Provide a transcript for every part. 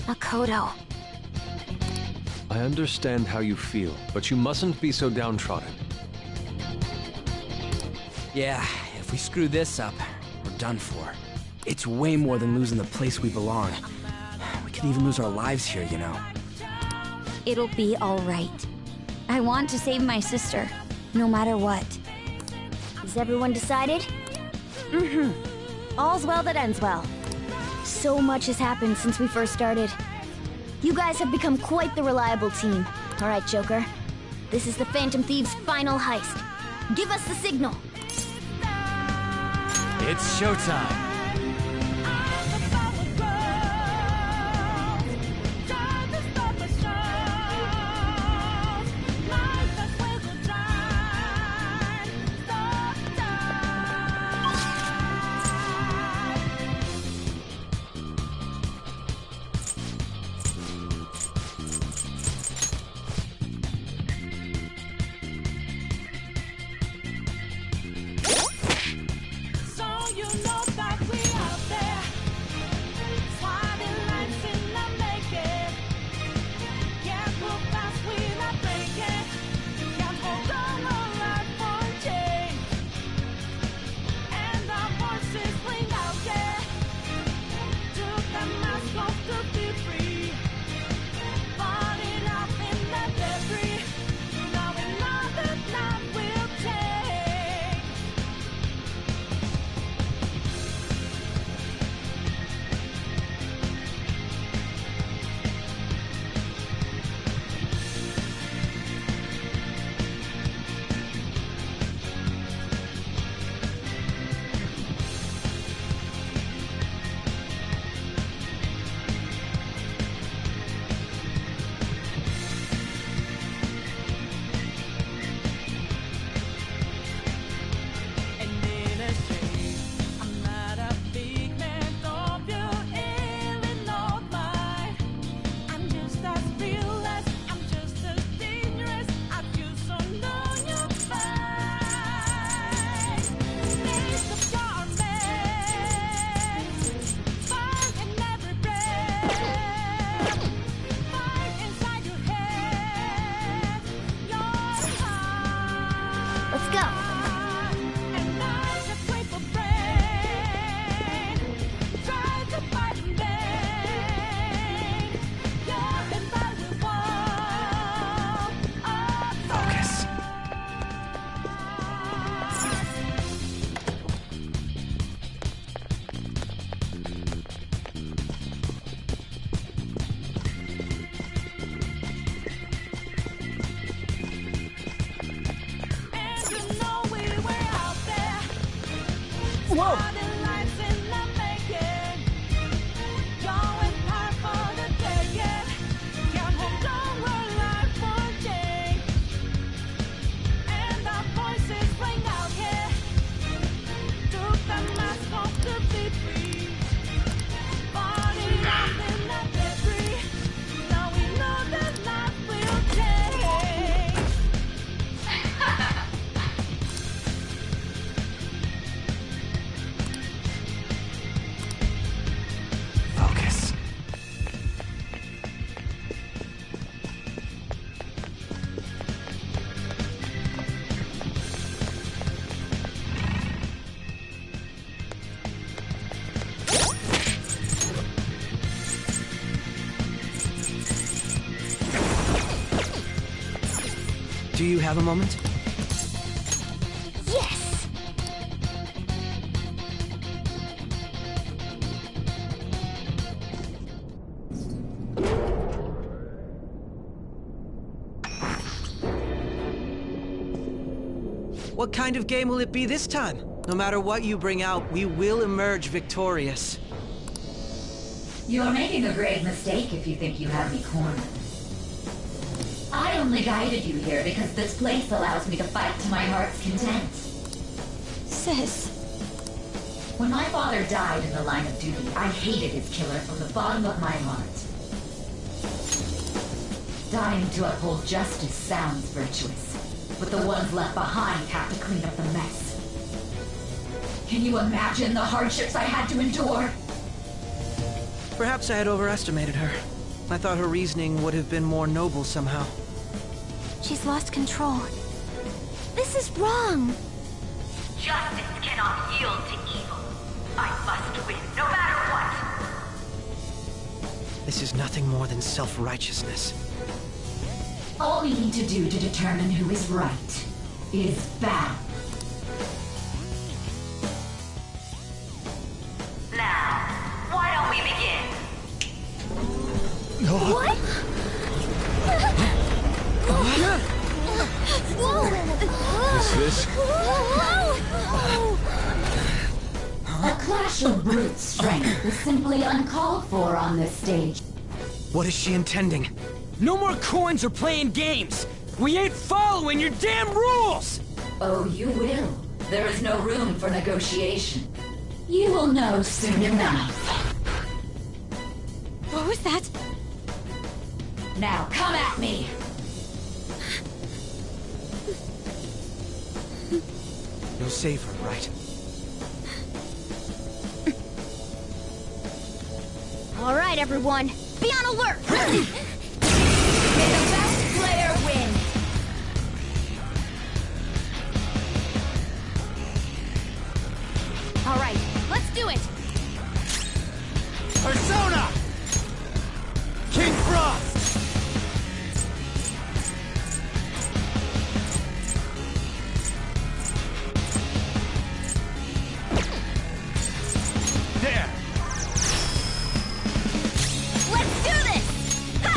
Makoto. I understand how you feel, but you mustn't be so downtrodden. Yeah, if we screw this up, we're done for. It's way more than losing the place we belong. We could even lose our lives here, you know. It'll be alright. I want to save my sister, no matter what. Is everyone decided? All's well that ends well. So much has happened since we first started. You guys have become quite the reliable team. Alright, Joker. This is the Phantom Thieves' final heist. Give us the signal. It's showtime. Whoa! Do you have a moment? Yes! What kind of game will it be this time? No matter what you bring out, we will emerge victorious. You're making a grave mistake if you think you have me cornered. I only guided you here because this place allows me to fight to my heart's content. Sis. When my father died in the line of duty, I hated his killer from the bottom of my heart. Dying to uphold justice sounds virtuous, but the ones left behind have to clean up the mess. Can you imagine the hardships I had to endure? Perhaps I had overestimated her. I thought her reasoning would have been more noble somehow. She's lost control. This is wrong. Justice cannot yield to evil. I must win, no matter what. This is nothing more than self-righteousness. All we need to do to determine who is right is battle. Now, why don't we begin? What? Is this? A clash of brute strength is simply uncalled for on this stage. What is she intending? No more coins or playing games! We ain't following your damn rules! Oh, you will. There is no room for negotiation. You will know soon enough. What was that? Now come at me! You'll save her, right? All right, everyone. Be on alert! May the best player win! All right, let's do it! Persona! King Frost! There! Let's do this! Ha!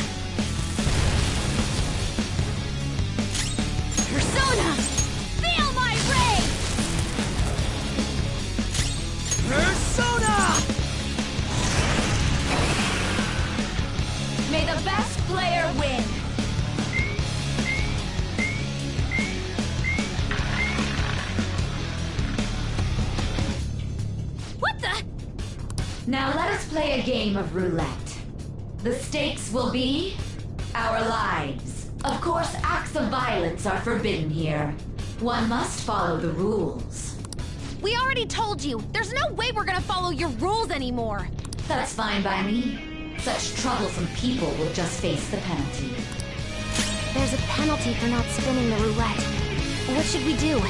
Persona! Feel my rage! Persona! May the best player win! What the? Now let us play a game of roulette. The stakes will be our lives. Of course, acts of violence are forbidden here. One must follow the rules. We already told you. There's no way we're gonna follow your rules anymore. That's fine by me. Such troublesome people will just face the penalty. There's a penalty for not spinning the roulette. What should we do?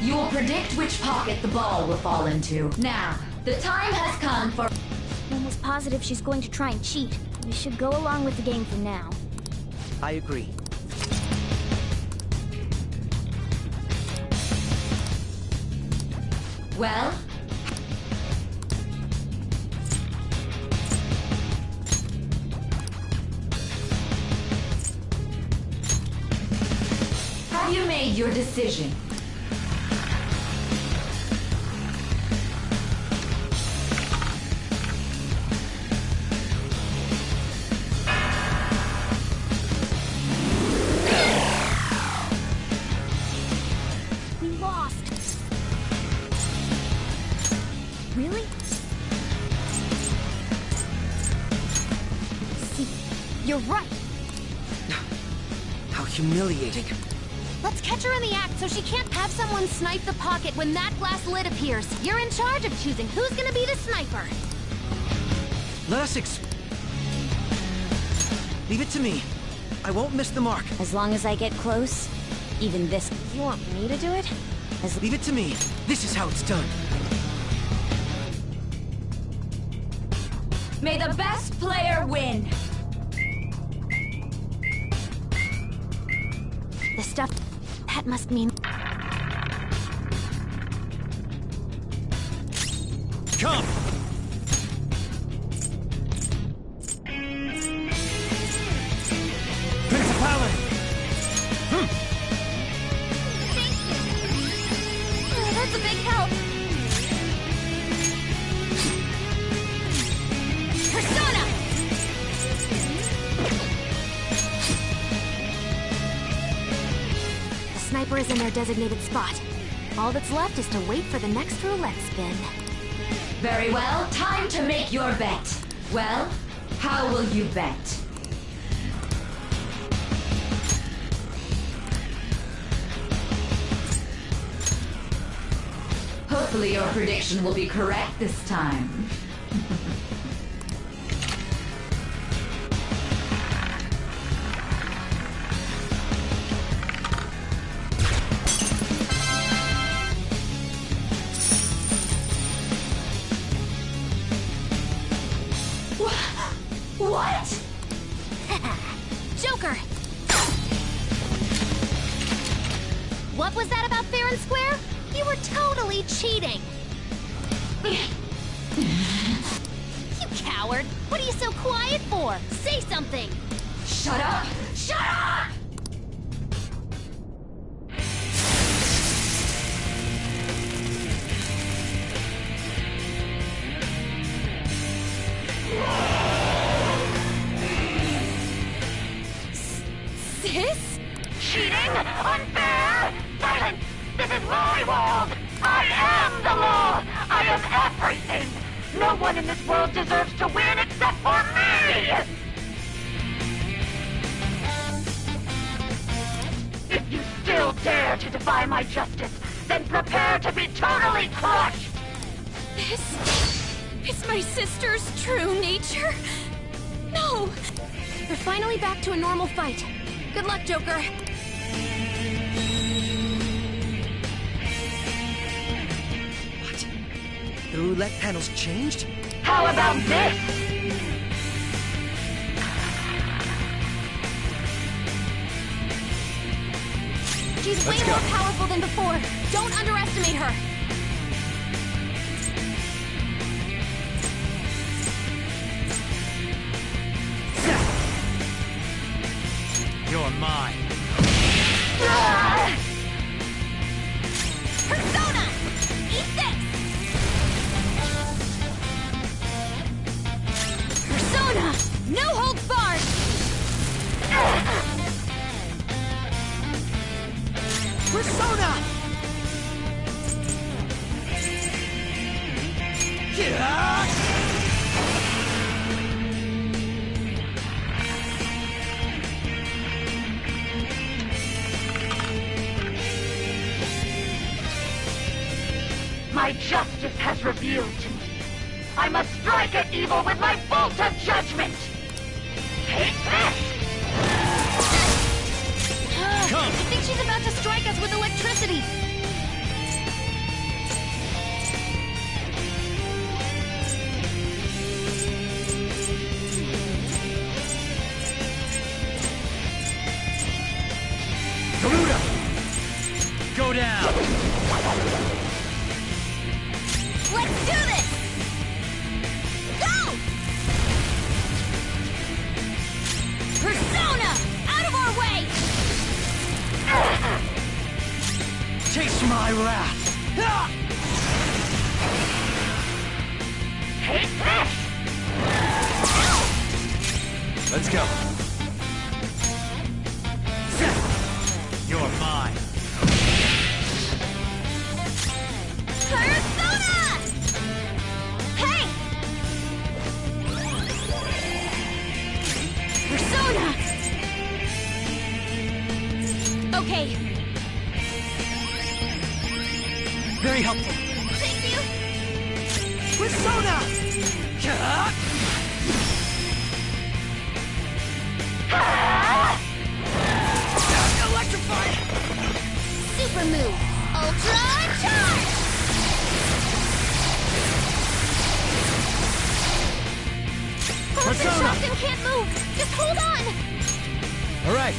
You will predict which pocket the ball will fall into. Now, the time has come for... I'm almost positive she's going to try and cheat. We should go along with the game for now. I agree. Well? Have you made your decision? We lost. Really? See, you're right. How humiliating. Let's catch her in the act so she can't have someone snipe the pocket when that glass lid appears. You're in charge of choosing who's gonna be the sniper. Let us Leave it to me. I won't miss the mark. As long as I get close, even this... You want me to do it? Leave it to me. This is how it's done. May the best player win! The stuff... That must mean... Come! Principality! That's a big help. Persona! The sniper is in their designated spot. All that's left is to wait for the next roulette spin. Very well, time to make your bet. Well, how will you bet? Hopefully your prediction will be correct this time. What? Joker! What was that about fair and square? You were totally cheating! You coward! What are you so quiet for? Say something! Shut up! Shut up! Sis? Cheating? Unfair? Silence! This is my world! I am the law! I am everything! No one in this world deserves to win except for me! If you still dare to defy my justice, then prepare to be totally crushed! This is my sister's true nature? No! We're finally back to a normal fight. Good luck, Joker. What? The roulette panel's changed? How about this? She's way more powerful than before. Don't underestimate her. You're mine. Persona! Eat this! Persona! No holds barred! Persona! My justice has revealed to me. I must strike at evil with my bolt of judgment! Take this! Come! I think she's about to strike us with electricity! Garuda! Go down! Let's do this! Go! Persona! Out of our way! Taste my wrath! Take this! Let's go. You're mine. Persona! Hey! Persona! Okay. Very helpful. Thank you! Persona! Electrified! Super move! Ultra charge! Persona! Shotgun can't move! Just hold on! All right.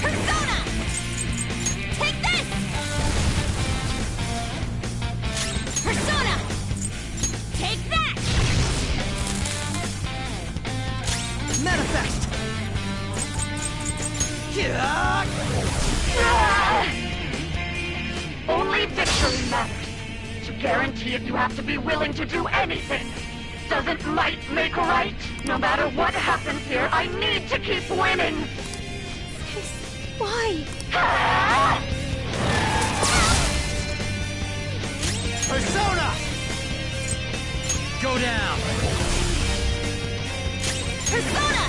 Persona! Take this! Persona! Take that! Manifest! Only victory matters. To guarantee it, you have to be willing to do anything. Doesn't might make right? No matter what happens here, I need to keep winning. Why? Persona! Go down! Persona!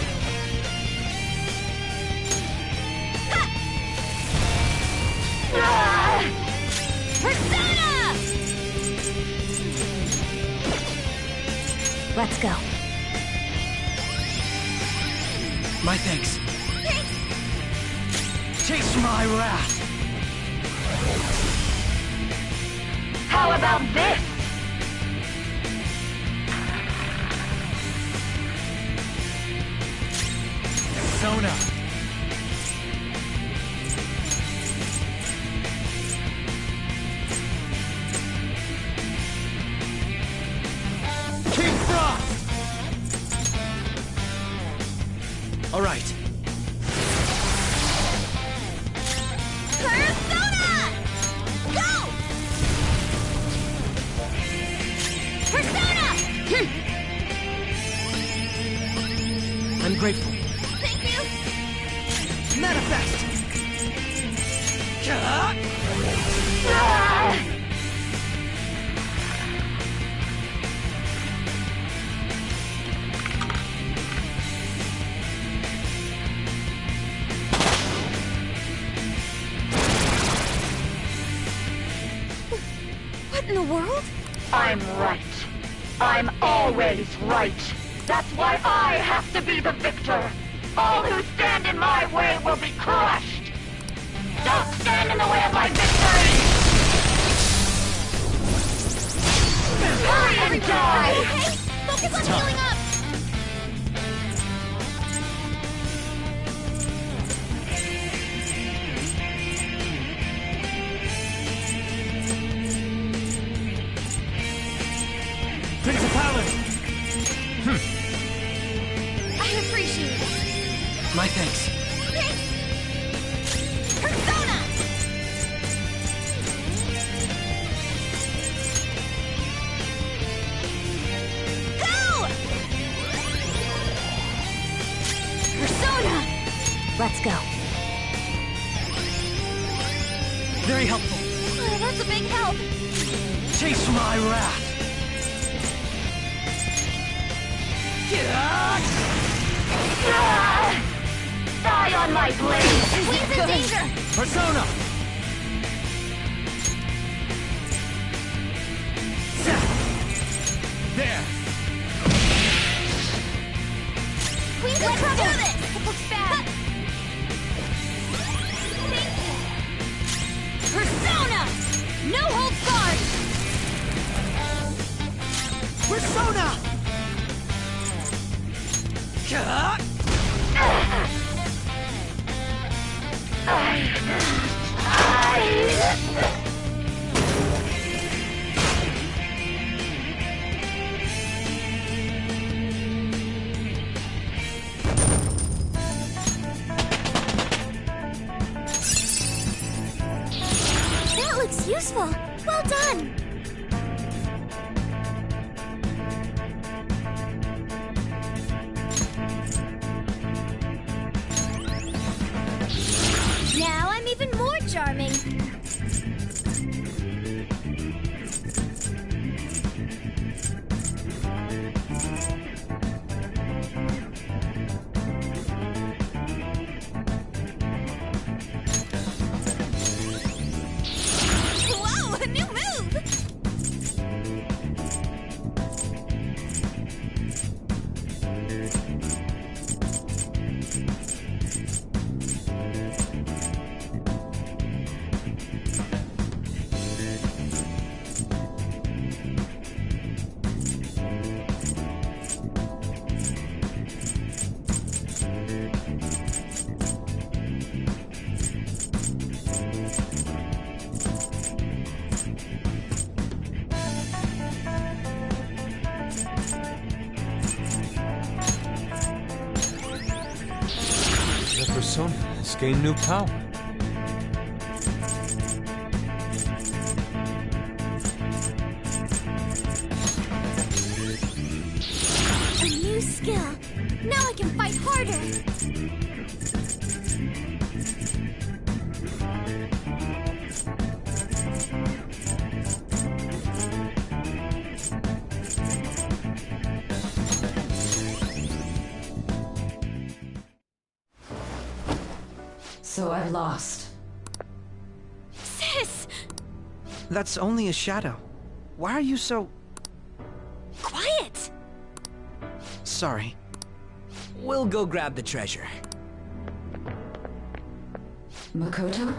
Persona! Let's go. My thanks. Chase my wrath! How about this? Persona! King Frost! All right. Persona! Go! Persona! I'm grateful. Thank you! Manifest! What in the world? I'm right. I'm always right. That's why I have to be the victor. All who stand in my way will be crushed. Don't stand in the way of my victory! Hurry and die! Okay, focus on healing up! Principality! I appreciate it. My thanks. Persona! Go! Persona! Let's go. Very helpful. Oh, that's a big help. Chase my wrath! Die on my blade! Queen's in danger! Persona! There! Queen's in trouble! Do this! It looks bad. Persona! No holds barred! Persona! That looks useful. Well done. Now I'm even more charming. Whoa, a new move! The persona has gained new power. A new skill. Now I can fight harder. So I've lost. Sis! That's only a shadow. Why are you so... Quiet! Sorry. We'll go grab the treasure. Makoto?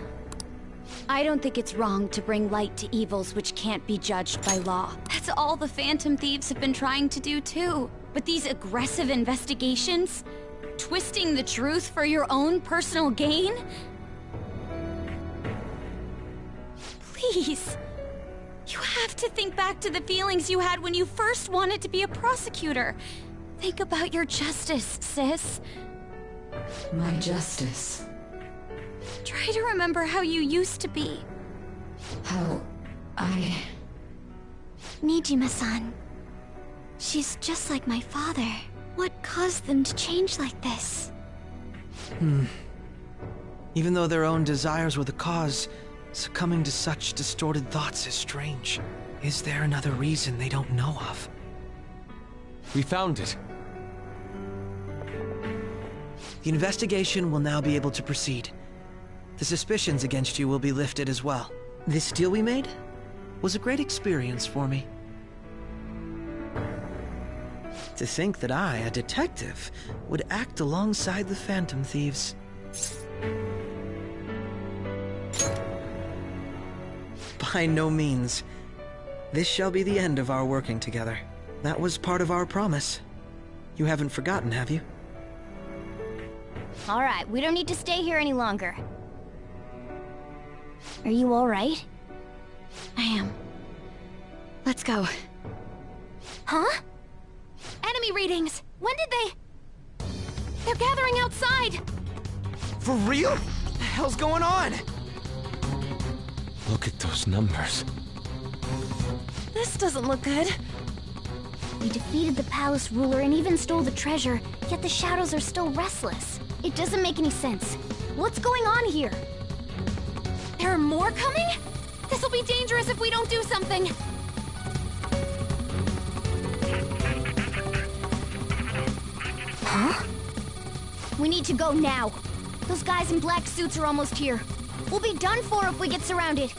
I don't think it's wrong to bring light to evils which can't be judged by law. That's all the Phantom Thieves have been trying to do too. But these aggressive investigations? Twisting the truth for your own personal gain? Please. You have to think back to the feelings you had when you first wanted to be a prosecutor. Think about your justice, sis. My justice. Try to remember how you used to be. How I... Nijima-san. She's just like my father. What caused them to change like this? Even though their own desires were the cause, succumbing to such distorted thoughts is strange. Is there another reason they don't know of? We found it. The investigation will now be able to proceed. The suspicions against you will be lifted as well. This deal we made was a great experience for me. To think that I, a detective, would act alongside the Phantom Thieves. By no means. This shall be the end of our working together. That was part of our promise. You haven't forgotten, have you? All right, we don't need to stay here any longer. Are you all right? I am. Let's go. Huh? Enemy readings! When did they... They're gathering outside! For real? What the hell's going on? Look at those numbers. This doesn't look good. We defeated the palace ruler and even stole the treasure, yet the shadows are still restless. It doesn't make any sense. What's going on here? There are more coming? This'll be dangerous if we don't do something! Huh? We need to go now. Those guys in black suits are almost here. We'll be done for if we get surrounded.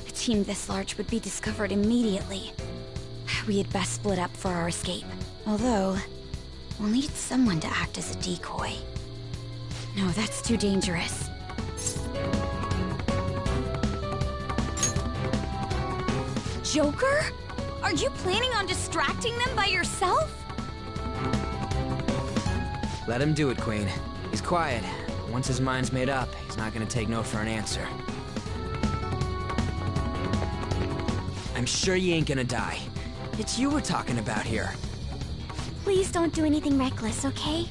A team this large would be discovered immediately. We had best split up for our escape. Although, we'll need someone to act as a decoy. No, that's too dangerous. Joker? Are you planning on distracting them by yourself? Let him do it, Queen. He's quiet. Once his mind's made up, he's not gonna take no for an answer. I'm sure you ain't gonna die. It's you we're talking about here. Please don't do anything reckless, okay?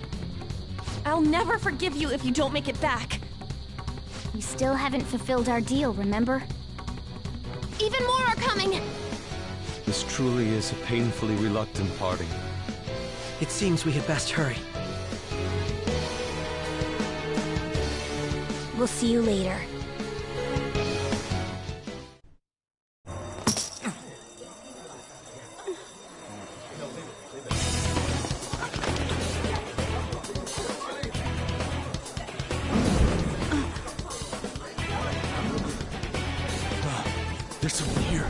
I'll never forgive you if you don't make it back. We still haven't fulfilled our deal, remember? Even more are coming! This truly is a painfully reluctant parting. It seems we had best hurry. We'll see you later. There's someone here.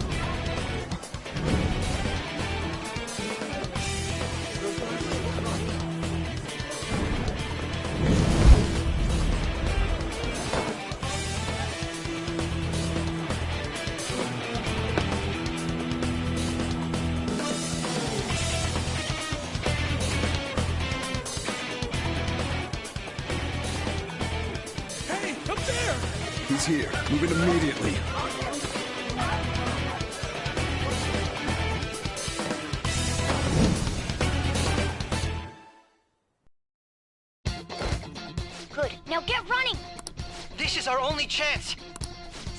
Hey, up there! He's here. Move it immediately. Good, now get running! This is our only chance!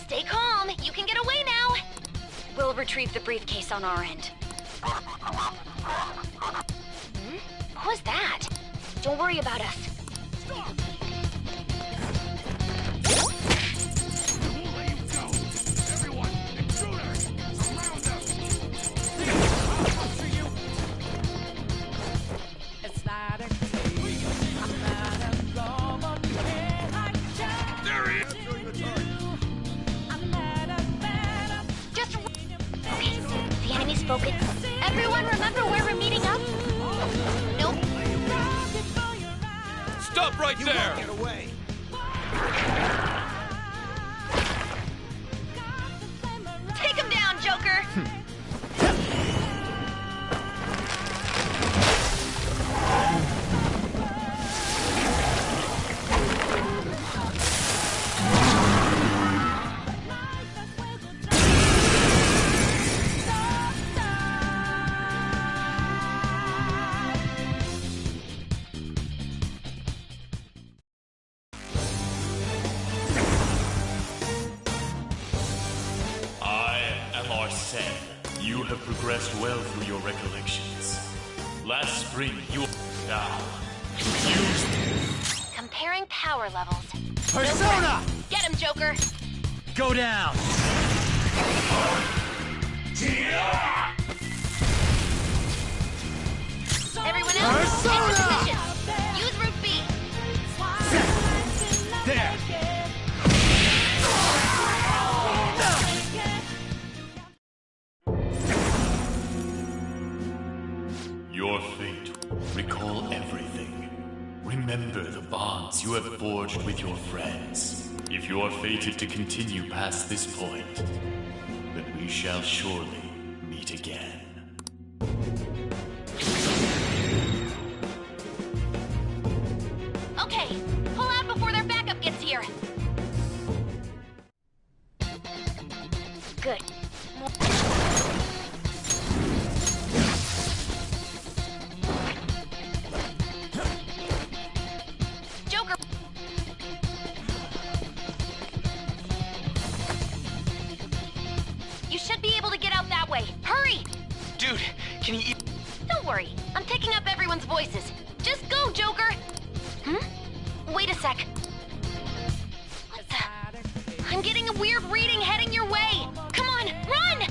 Stay calm, you can get away now! We'll retrieve the briefcase on our end. What was that? Don't worry about us. focus. Everyone remember where we're meeting up? Nope. Stop right there! You won't get away. Take him down, Joker! You have progressed well through your recollections. Last spring, you now used Comparing power levels. Persona! Get him, Joker! Go down! Everyone else, take position! Use Route B! There! your fate. Recall everything. Remember the bonds you have forged with your friends. If you are fated to continue past this point, then we shall surely meet again. Okay, pull out before their backup gets here! Good. Joker! You should be able to get out that way. Hurry! Dude, can you... Don't worry, I'm picking up everyone's voices. Just go, Joker! Wait a sec. What the... I'm getting a weird reading heading your way! Come on, run!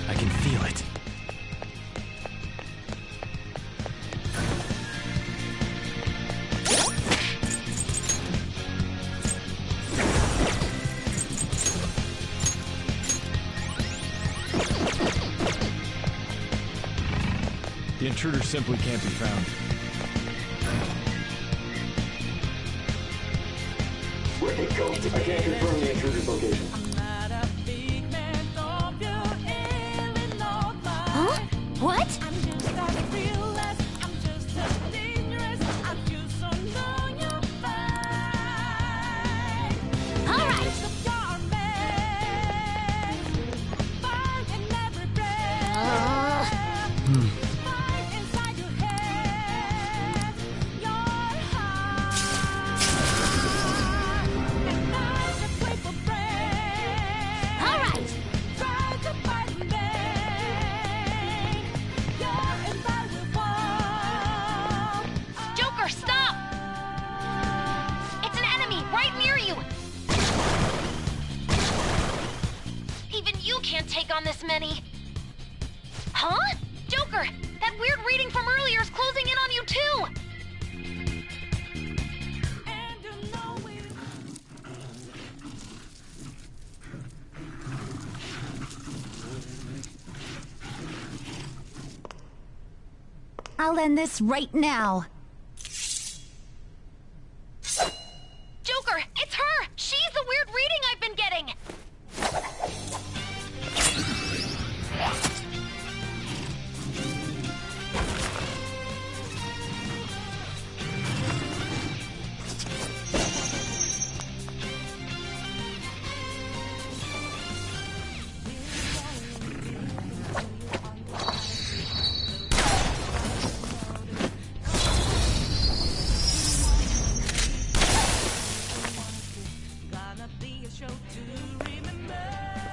I can feel it. The intruder simply can't be found. I can't confirm the intruder's location. Huh? What? All right. Joker, stop! It's an enemy right near you! Even you can't take on this many. Huh? Joker, that weird reading from earlier is closing in on you I'll end this right now. Joker, it's her! She's the weird reading I've been getting!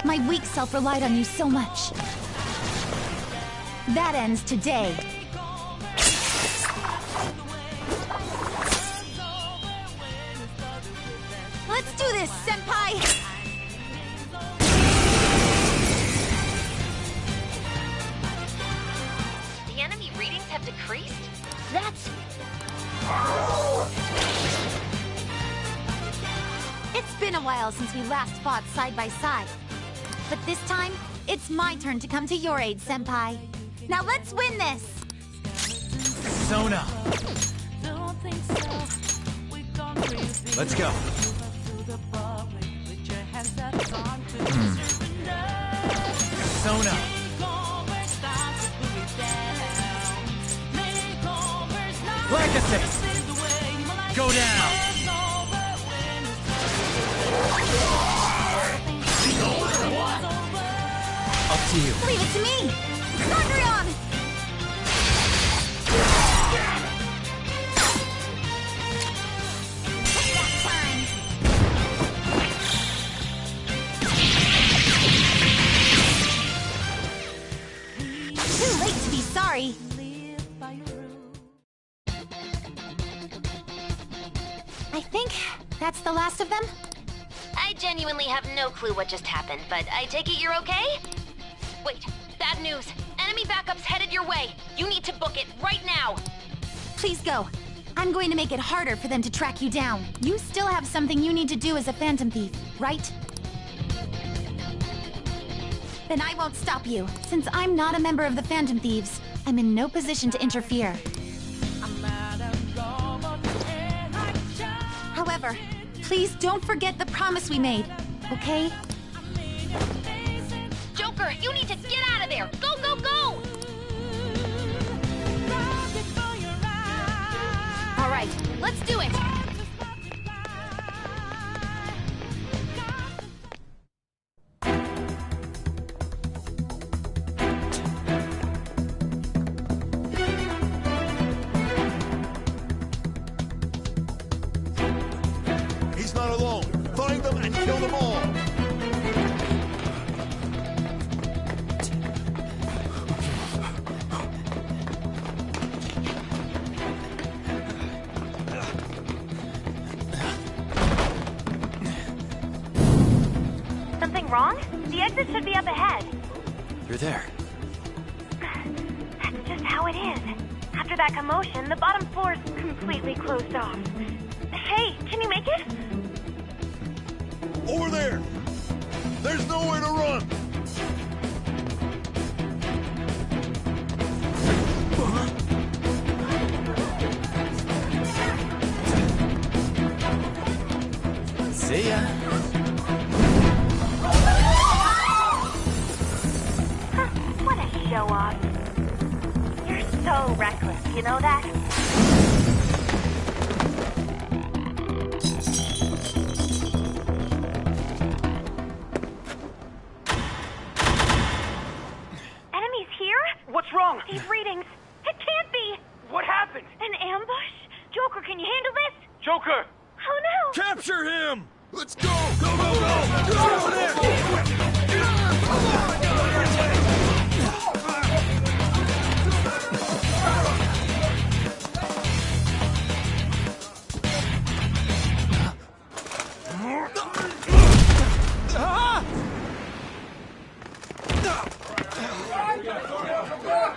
My weak self relied on you so much. That ends today. Let's do this, Senpai! The enemy readings have decreased? That's... It's been a while since we last fought side by side. But this time, it's my turn to come to your aid, Senpai. Now let's win this! Sona! Let's go. Sona! Legacy! Go down! Up to you. Leave it to me! Thunderion! Payback time! Too late to be sorry. I think that's the last of them. I genuinely have no clue what just happened, but I take it you're okay? Wait, bad news. Enemy backup's headed your way. You need to book it right now. Please go. I'm going to make it harder for them to track you down. You still have something you need to do as a Phantom Thief, right? Then I won't stop you. Since I'm not a member of the Phantom Thieves, I'm in no position to interfere. However, please don't forget the promise we made, okay? Joker, you need to get out of there! Go, go, go! All right, let's do it! He's not alone. Find them and kill them all. Something wrong? The exit should be up ahead. You're there. That's just how it is. After that commotion, the bottom floor's completely closed off. Hey, can you make it? Over there. There's nowhere to run. See ya. What a show-off. You're so reckless, you know that? Enemies here? What's wrong? These readings. It can't be. What happened? An ambush? Joker, can you handle this? Joker! Oh no! Capture him! Let's go! Go, go, go! Get over there!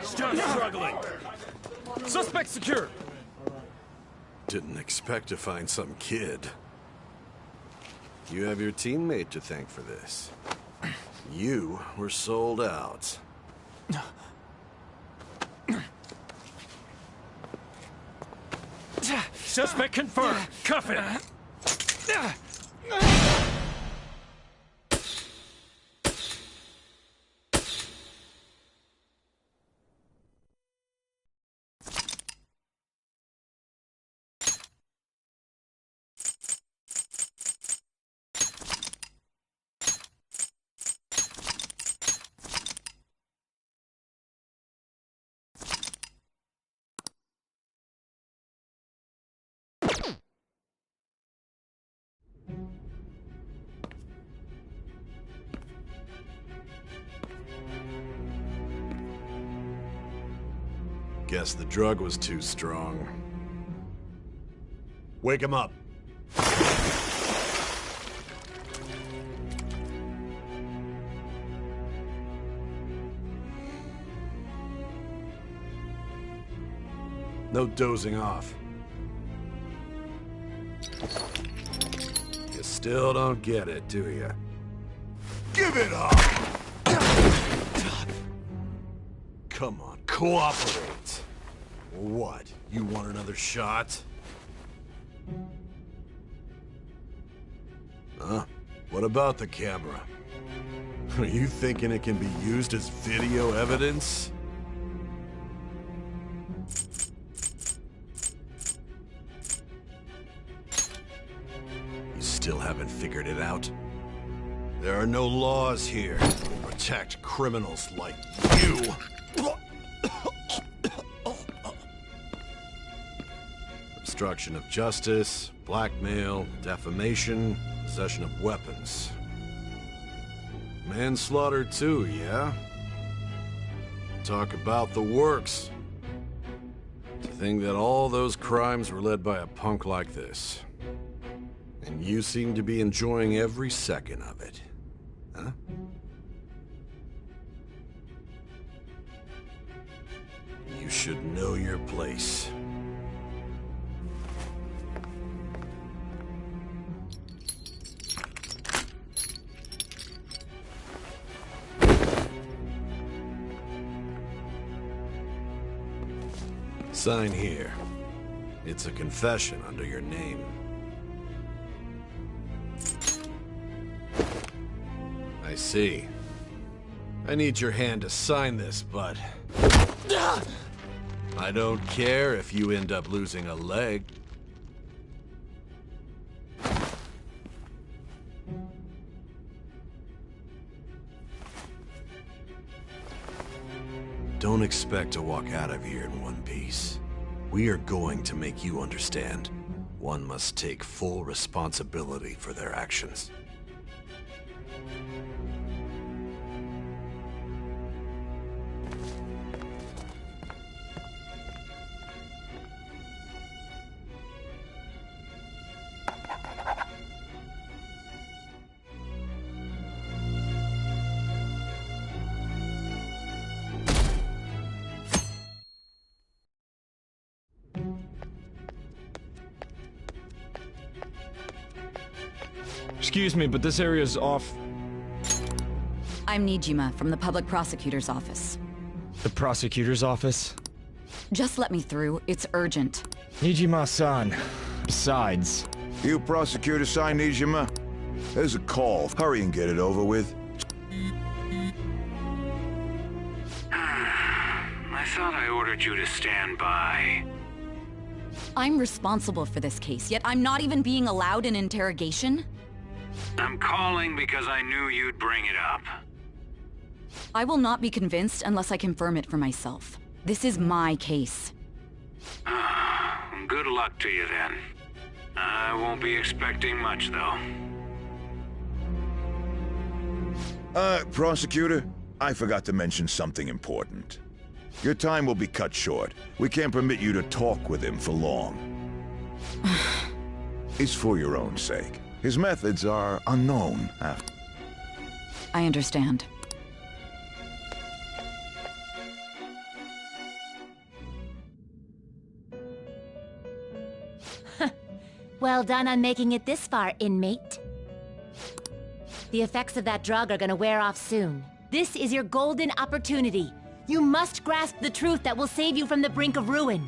Still struggling. Suspect secure. Didn't expect to find some kid. You have your teammate to thank for this. You were sold out. Suspect confirmed. Cuff him. Guess the drug was too strong. Wake him up. No dozing off. You still don't get it, do you? Give it up! Come on, cooperate. What? You want another shot? Huh? What about the camera? Are you thinking it can be used as video evidence? You still haven't figured it out? There are no laws here to protect criminals like you. Obstruction of justice, blackmail, defamation, possession of weapons. Manslaughter too, yeah? Talk about the works. To think that all those crimes were led by a punk like this. And you seem to be enjoying every second of it. Huh? You should know your place. Sign here. It's a confession under your name. I see. I need your hand to sign this, but... I don't care if you end up losing a leg. Don't expect to walk out of here in one piece. We are going to make you understand. One must take full responsibility for their actions. Excuse me, but this area's off. I'm Nijima from the Public Prosecutor's Office. The prosecutor's office? Just let me through. It's urgent. Nijima-san. Besides... You prosecutor-san, Nijima? There's a call. Hurry and get it over with. I thought I ordered you to stand by. I'm responsible for this case, yet I'm not even being allowed an interrogation? I'm calling because I knew you'd bring it up. I will not be convinced unless I confirm it for myself. This is my case. Good luck to you then. I won't be expecting much, though. Prosecutor, I forgot to mention something important. Your time will be cut short. We can't permit you to talk with him for long. It's for your own sake. His methods are unknown. I understand. Well done on making it this far, inmate. The effects of that drug are gonna wear off soon. This is your golden opportunity. You must grasp the truth that will save you from the brink of ruin.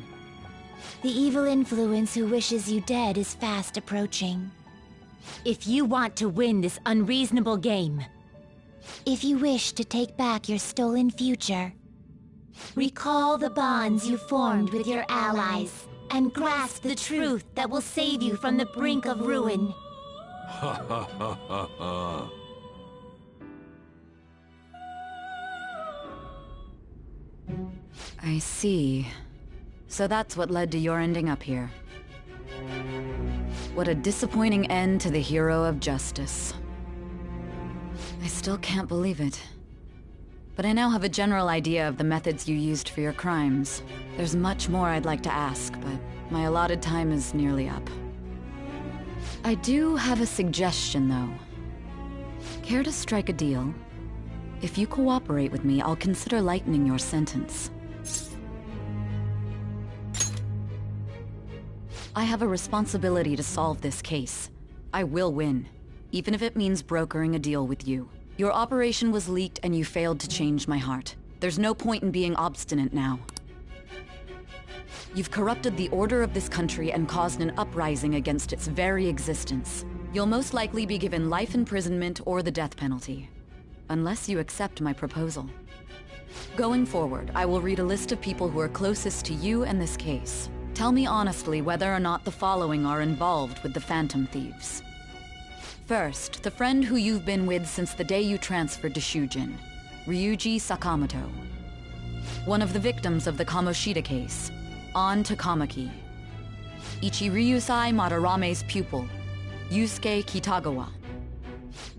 The evil influence who wishes you dead is fast approaching. If you want to win this unreasonable game, if you wish to take back your stolen future, recall the bonds you formed with your allies and grasp the truth that will save you from the brink of ruin. Ha ha ha ha ha. I see. So that's what led to your ending up here. What a disappointing end to the hero of justice. I still can't believe it. But I now have a general idea of the methods you used for your crimes. There's much more I'd like to ask, but my allotted time is nearly up. I do have a suggestion, though. Care to strike a deal? If you cooperate with me, I'll consider lightening your sentence. I have a responsibility to solve this case. I will win, even if it means brokering a deal with you. Your operation was leaked and you failed to change my heart. There's no point in being obstinate now. You've corrupted the order of this country and caused an uprising against its very existence. You'll most likely be given life imprisonment or the death penalty, unless you accept my proposal. Going forward, I will read a list of people who are closest to you and this case. Tell me honestly whether or not the following are involved with the Phantom Thieves. First, the friend who you've been with since the day you transferred to Shujin, Ryuji Sakamoto. One of the victims of the Kamoshida case, An Takamaki. Ichiryusai Madarame's pupil, Yusuke Kitagawa.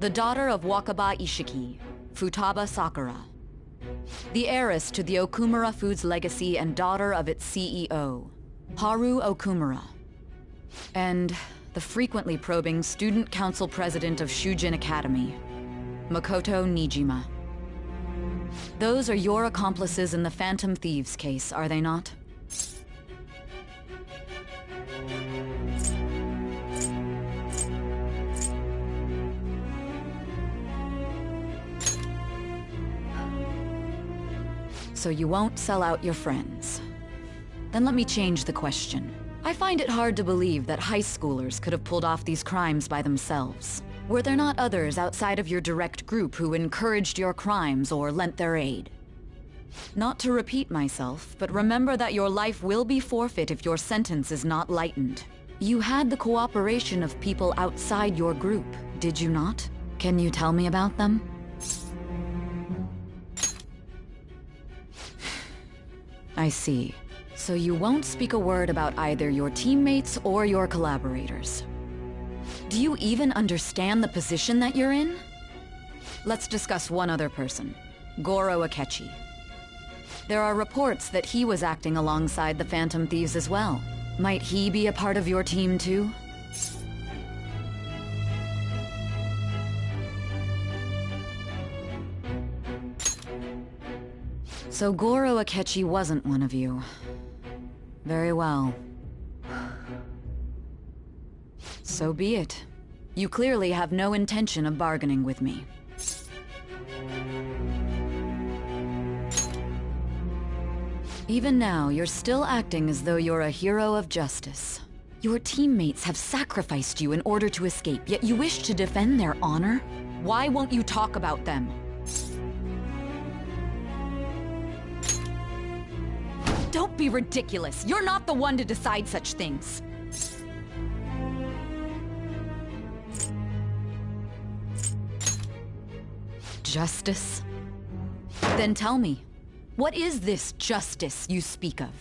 The daughter of Wakaba Ishiki, Futaba Sakura. The heiress to the Okumura Foods legacy and daughter of its CEO, Haru Okumura. And the frequently probing student council president of Shujin Academy, Makoto Nijima. Those are your accomplices in the Phantom Thieves case, are they not? So you won't sell out your friends. Then let me change the question. I find it hard to believe that high schoolers could have pulled off these crimes by themselves. Were there not others outside of your direct group who encouraged your crimes or lent their aid? Not to repeat myself, but remember that your life will be forfeit if your sentence is not lightened. You had the cooperation of people outside your group, did you not? Can you tell me about them? I see. So you won't speak a word about either your teammates or your collaborators. Do you even understand the position that you're in? Let's discuss one other person, Goro Akechi. There are reports that he was acting alongside the Phantom Thieves as well. Might he be a part of your team too? So Goro Akechi wasn't one of you. Very well. So be it. You clearly have no intention of bargaining with me. Even now, you're still acting as though you're a hero of justice. Your teammates have sacrificed you in order to escape, yet you wish to defend their honor? Why won't you talk about them? Don't be ridiculous. You're not the one to decide such things. Justice? Then tell me, what is this justice you speak of?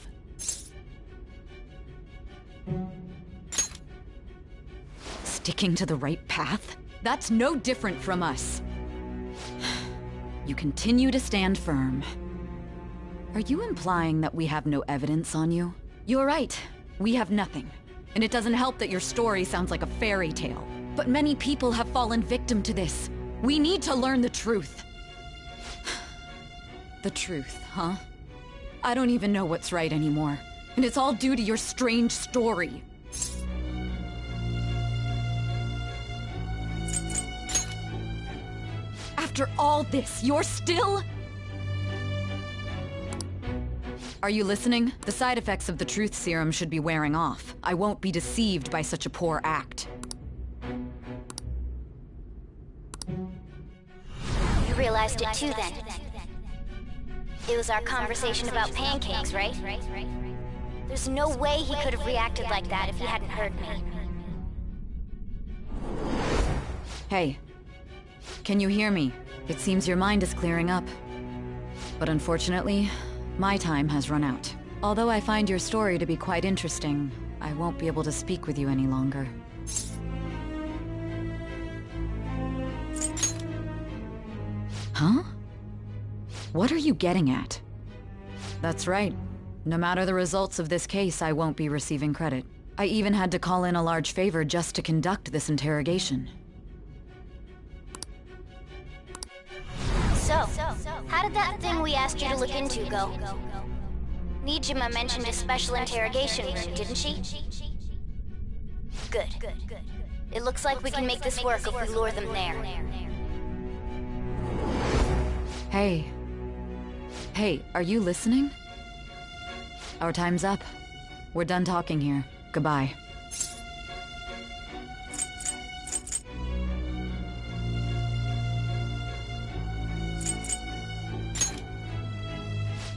Sticking to the right path? That's no different from us. You continue to stand firm. Are you implying that we have no evidence on you? You're right. We have nothing. And it doesn't help that your story sounds like a fairy tale. But many people have fallen victim to this. We need to learn the truth. The truth, huh? I don't even know what's right anymore. And it's all due to your strange story. After all this, you're still... Are you listening? The side effects of the truth serum should be wearing off. I won't be deceived by such a poor act. You realized it too then. It was our conversation about pancakes, right? There's no way he could have reacted like that if he hadn't heard me. Hey. Can you hear me? It seems your mind is clearing up. But unfortunately, my time has run out. Although I find your story to be quite interesting, I won't be able to speak with you any longer. Huh? What are you getting at? That's right. No matter the results of this case, I won't be receiving credit. I even had to call in a large favor just to conduct this interrogation. So, how did that thing we asked you to look into go? Nijima mentioned a special interrogation room, didn't she? Good. It looks like we can make this work if we lure them there. Hey. Hey, are you listening? Our time's up. We're done talking here. Goodbye.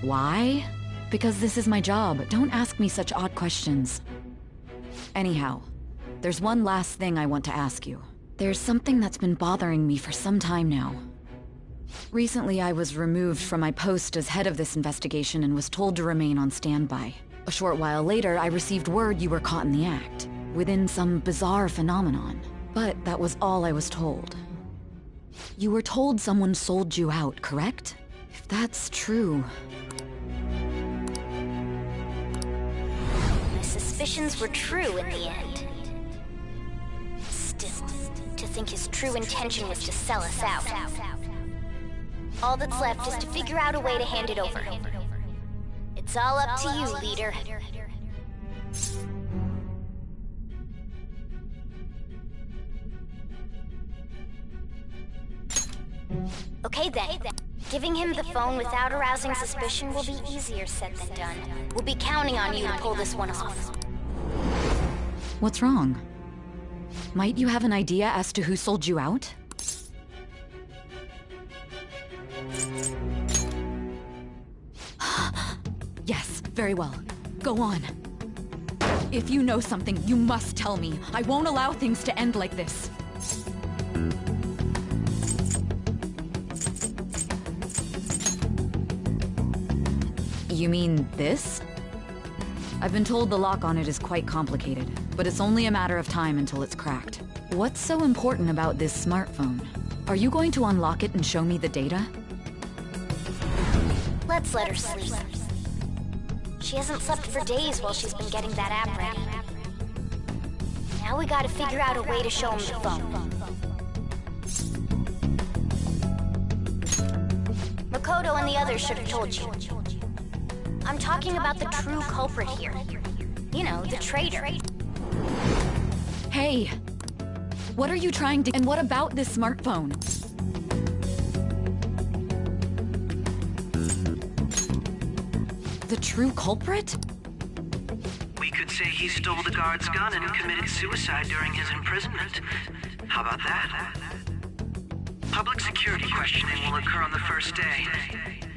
Why? Because this is my job. Don't ask me such odd questions. Anyhow, there's one last thing I want to ask you. There's something that's been bothering me for some time now. Recently, I was removed from my post as head of this investigation and was told to remain on standby. A short while later, I received word you were caught in the act, within some bizarre phenomenon. But that was all I was told. You were told someone sold you out, correct? If that's true... My suspicions were true in the end. Still, to think his true intention was to sell us out. All that's left is to figure out a way to hand it over. It's all up to you, leader. Okay then. Giving him the phone without arousing suspicion will be easier said than done. We'll be counting on you to pull this one off. What's wrong? Might you have an idea as to who sold you out? Yes, very well. Go on. If you know something, you must tell me. I won't allow things to end like this. You mean this? I've been told the lock on it is quite complicated, but it's only a matter of time until it's cracked. What's so important about this smartphone? Are you going to unlock it and show me the data? Let's let her sleep. She hasn't slept for days while she's been getting that app ready. Now we gotta figure out a way to show him the phone. Makoto and the others should have told you. I'm talking about the true culprit here. You know, the traitor. Hey! What are you trying to... And what about this smartphone? The true culprit? We could say he stole the guard's gun and committed suicide during his imprisonment. How about that? Public security questioning will occur on the first day.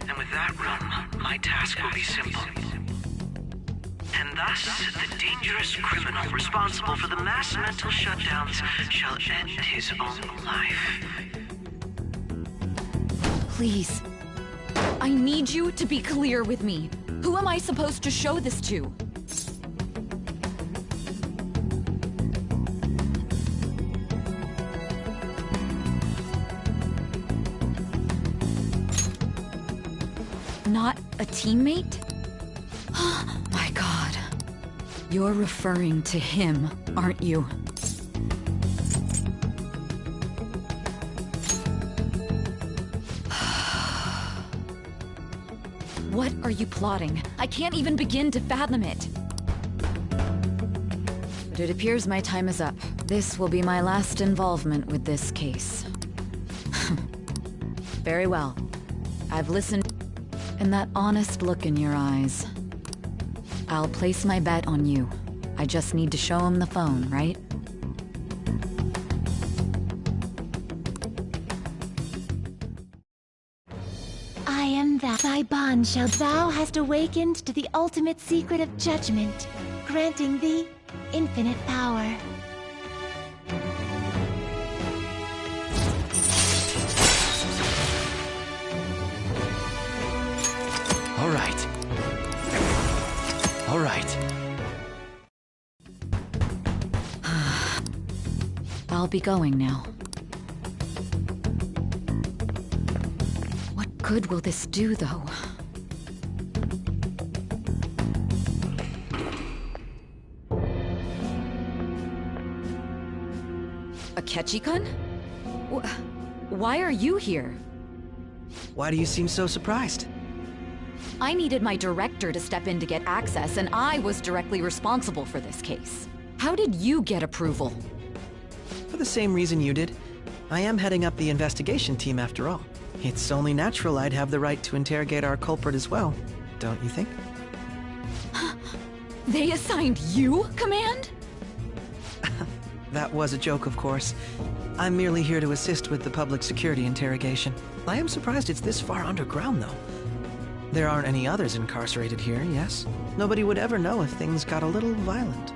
And with that room, my task will be simple. And thus, the dangerous criminal responsible for the mass mental shutdowns shall end his own life. Please. I need you to be clear with me. Who am I supposed to show this to? Not a teammate? My God. You're referring to him, aren't you? What are you plotting? I can't even begin to fathom it. But it appears my time is up. This will be my last involvement with this case. Very well. I've listened, and that honest look in your eyes. I'll place my bet on you. I just need to show him the phone, right? I am that. Thy bond shall. Thou hast awakened to the ultimate secret of judgment, granting thee infinite power. All right. All right. I'll be going now. What good will this do, though? Akechi-kun? Why are you here? Why do you seem so surprised? I needed my director to step in to get access, and I was directly responsible for this case. How did you get approval? For the same reason you did. I am heading up the investigation team after all. It's only natural I'd have the right to interrogate our culprit as well, don't you think? They assigned you command? That was a joke, of course. I'm merely here to assist with the public security interrogation. I am surprised it's this far underground, though. There aren't any others incarcerated here, yes? Nobody would ever know if things got a little violent.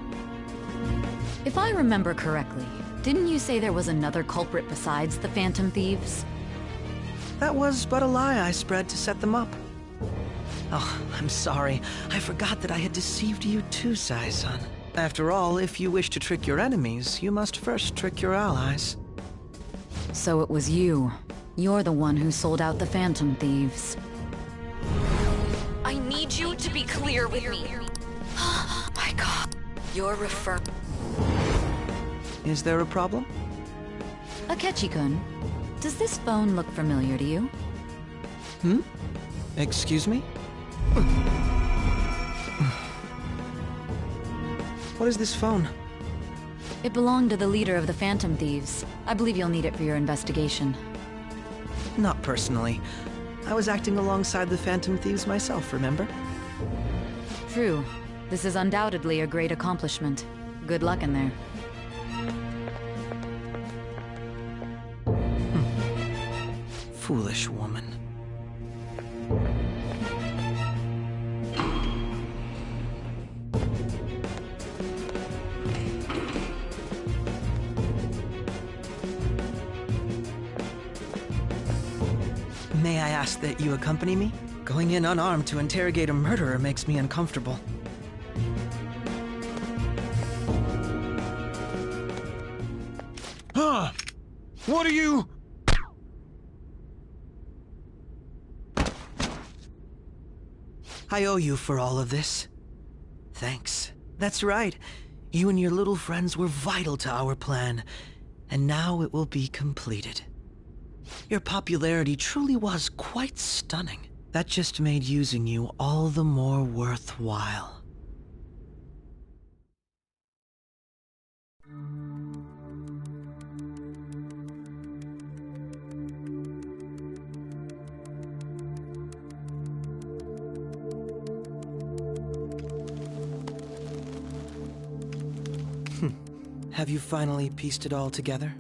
If I remember correctly, didn't you say there was another culprit besides the Phantom Thieves? That was but a lie I spread to set them up. Oh, I'm sorry. I forgot that I had deceived you too, Sai-san. After all, if you wish to trick your enemies, you must first trick your allies. So it was you. You're the one who sold out the Phantom Thieves. I need you to be clear with me. My God. You're referring... Is there a problem? Akechi-kun, does this phone look familiar to you? Excuse me? What is this phone? It belonged to the leader of the Phantom Thieves. I believe you'll need it for your investigation. Not personally. I was acting alongside the Phantom Thieves myself, remember? True. This is undoubtedly a great accomplishment. Good luck in there. Foolish woman. May I ask that you accompany me? Going in unarmed to interrogate a murderer makes me uncomfortable. Huh? What are you... I owe you for all of this. Thanks. That's right. You and your little friends were vital to our plan, and now it will be completed. Your popularity truly was quite stunning. That just made using you all the more worthwhile. Have you finally pieced it all together?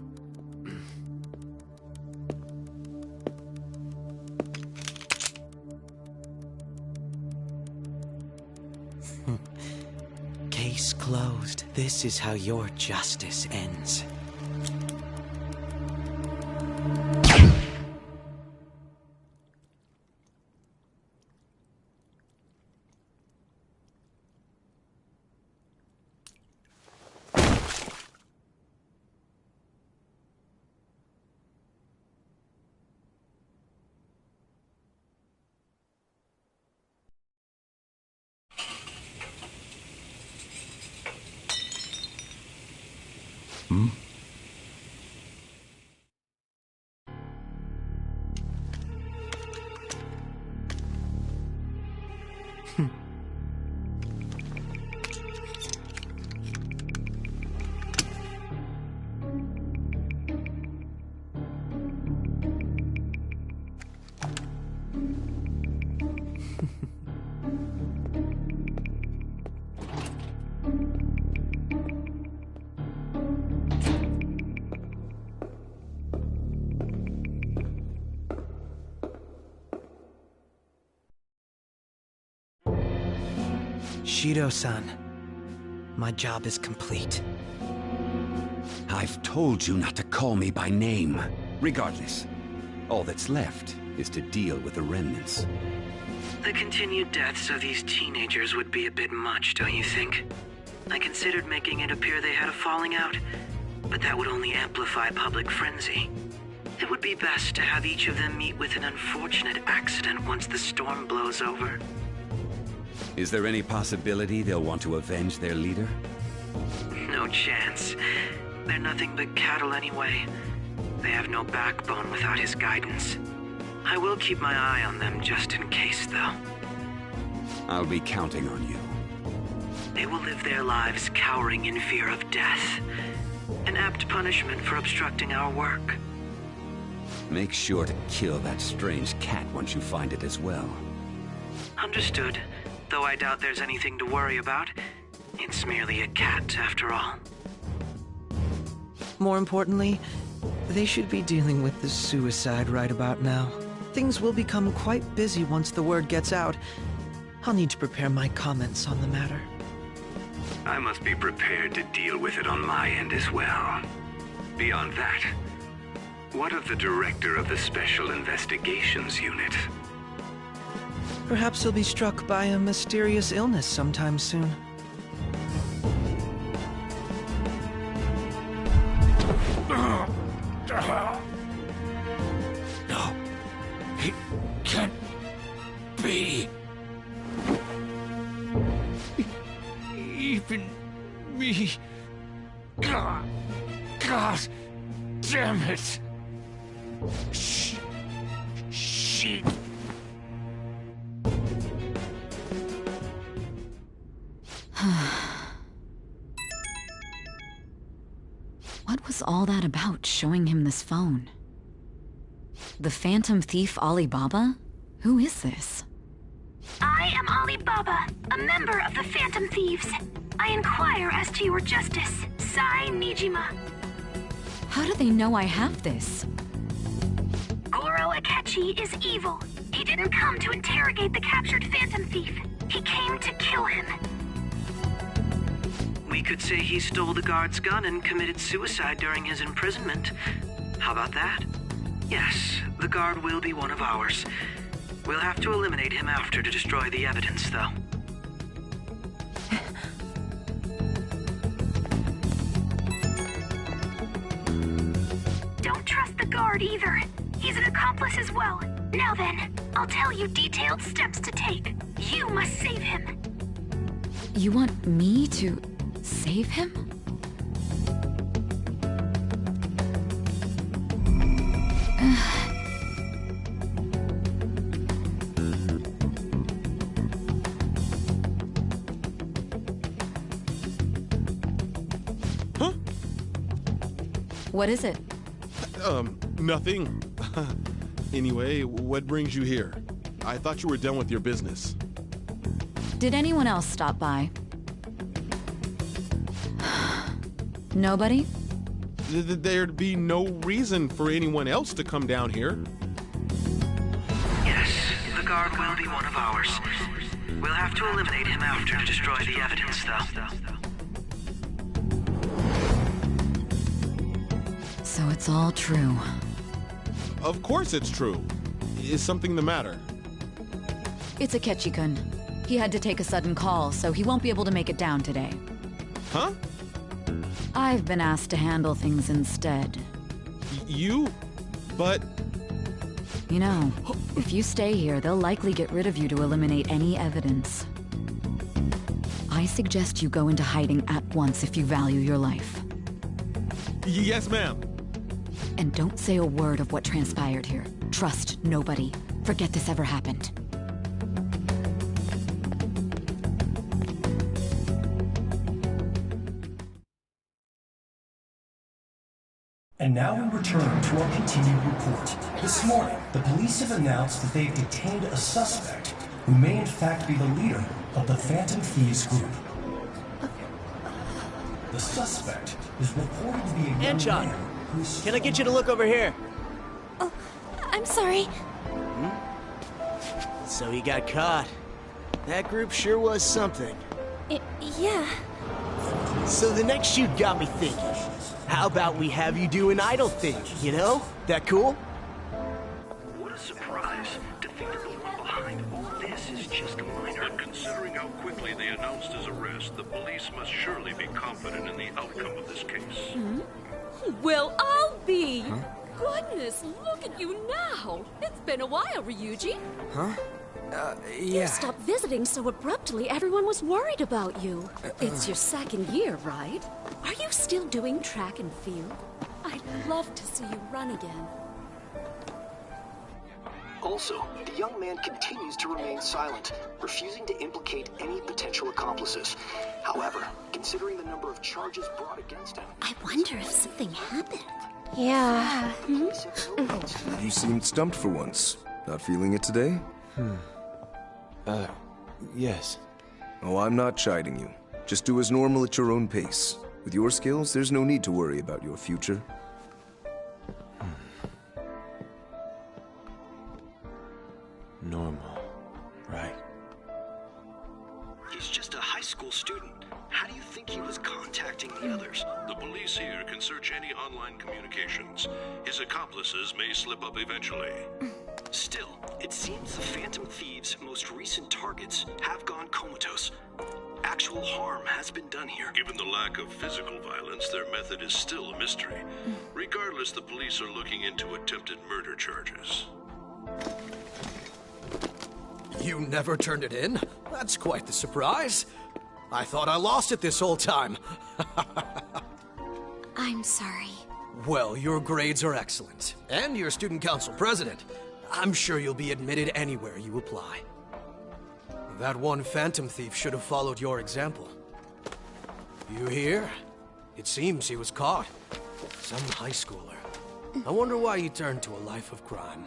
Case closed. This is how your justice ends. Bushido-san. My job is complete. I've told you not to call me by name. Regardless, all that's left is to deal with the remnants. The continued deaths of these teenagers would be a bit much, don't you think? I considered making it appear they had a falling out, but that would only amplify public frenzy. It would be best to have each of them meet with an unfortunate accident once the storm blows over. Is there any possibility they'll want to avenge their leader? No chance. They're nothing but cattle anyway. They have no backbone without his guidance. I will keep my eye on them just in case, though. I'll be counting on you. They will live their lives cowering in fear of death. An apt punishment for obstructing our work. Make sure to kill that strange cat once you find it as well. Understood. Though I doubt there's anything to worry about. It's merely a cat, after all. More importantly, they should be dealing with the suicide right about now. Things will become quite busy once the word gets out. I'll need to prepare my comments on the matter. I must be prepared to deal with it on my end as well. Beyond that, what of the director of the Special Investigations Unit? Perhaps he'll be struck by a mysterious illness sometime soon. No, it can't be. Even me. God damn it. She. What was all that about, showing him this phone? The Phantom Thief Alibaba? Who is this? I am Alibaba, a member of the Phantom Thieves. I inquire as to your justice, Sai Nijima. How do they know I have this? Goro Akechi is evil. He didn't come to interrogate the captured Phantom Thief. He came to kill him. We could say he stole the guard's gun and committed suicide during his imprisonment. How about that? Yes, the guard will be one of ours. We'll have to eliminate him after to destroy the evidence, though. Don't trust the guard either. He's an accomplice as well. Now then, I'll tell you detailed steps to take. You must save him. You want me to save him? Huh? What is it? Nothing. Anyway, what brings you here? I thought you were done with your business. Did anyone else stop by? Nobody? There'd be no reason for anyone else to come down here. Yes, the guard will be one of ours. We'll have to eliminate him after to destroy the evidence, though. So it's all true. Of course it's true. Is something the matter? It's Akechi-kun. He had to take a sudden call, so he won't be able to make it down today. Huh? I've been asked to handle things instead. You? But... You know, if you stay here, they'll likely get rid of you to eliminate any evidence. I suggest you go into hiding at once if you value your life. Yes, ma'am. And don't say a word of what transpired here. Trust nobody. Forget this ever happened. And now we return to our continued report. This morning, the police have announced that they've detained a suspect who may in fact be the leader of the Phantom Thieves group. The suspect is reported to be a young man who's... Can I get you to look over here? Oh, I'm sorry. So he got caught. That group sure was something. Yeah. So the next shoot got me thinking. How about we have you do an idol thing, you know? That cool? What a surprise to think that the one behind all this is just a minor. But considering how quickly they announced his arrest, the police must surely be confident in the outcome of this case. Well, I'll be. Huh? Goodness, look at you now. It's been a while, Ryuji. Huh? You Yeah. stopped visiting so abruptly, everyone was worried about you. It's your second year, right? Are you still doing track and field? I'd love to see you run again. Also, the young man continues to remain silent, refusing to implicate any potential accomplices. However, considering the number of charges brought against him... I wonder if something happened. Yeah. You seemed stumped for once. Not feeling it today? Yes. Oh, I'm not chiding you. Just do as normal at your own pace. With your skills, there's no need to worry about your future. Normal. Right. He's just a high school student. How do you think he was contacting the others? The police here can search any online communications. His accomplices may slip up eventually. Still, it seems the Phantom Thieves' most recent targets have gone comatose. Actual harm has been done here. Given the lack of physical violence, their method is still a mystery. Regardless, the police are looking into attempted murder charges. You never turned it in? That's quite the surprise. I thought I lost it this whole time. I'm sorry. Well, your grades are excellent. And you're student council president. I'm sure you'll be admitted anywhere you apply. That one Phantom Thief should have followed your example. You hear? It seems he was caught. Some high schooler. I wonder why he turned to a life of crime.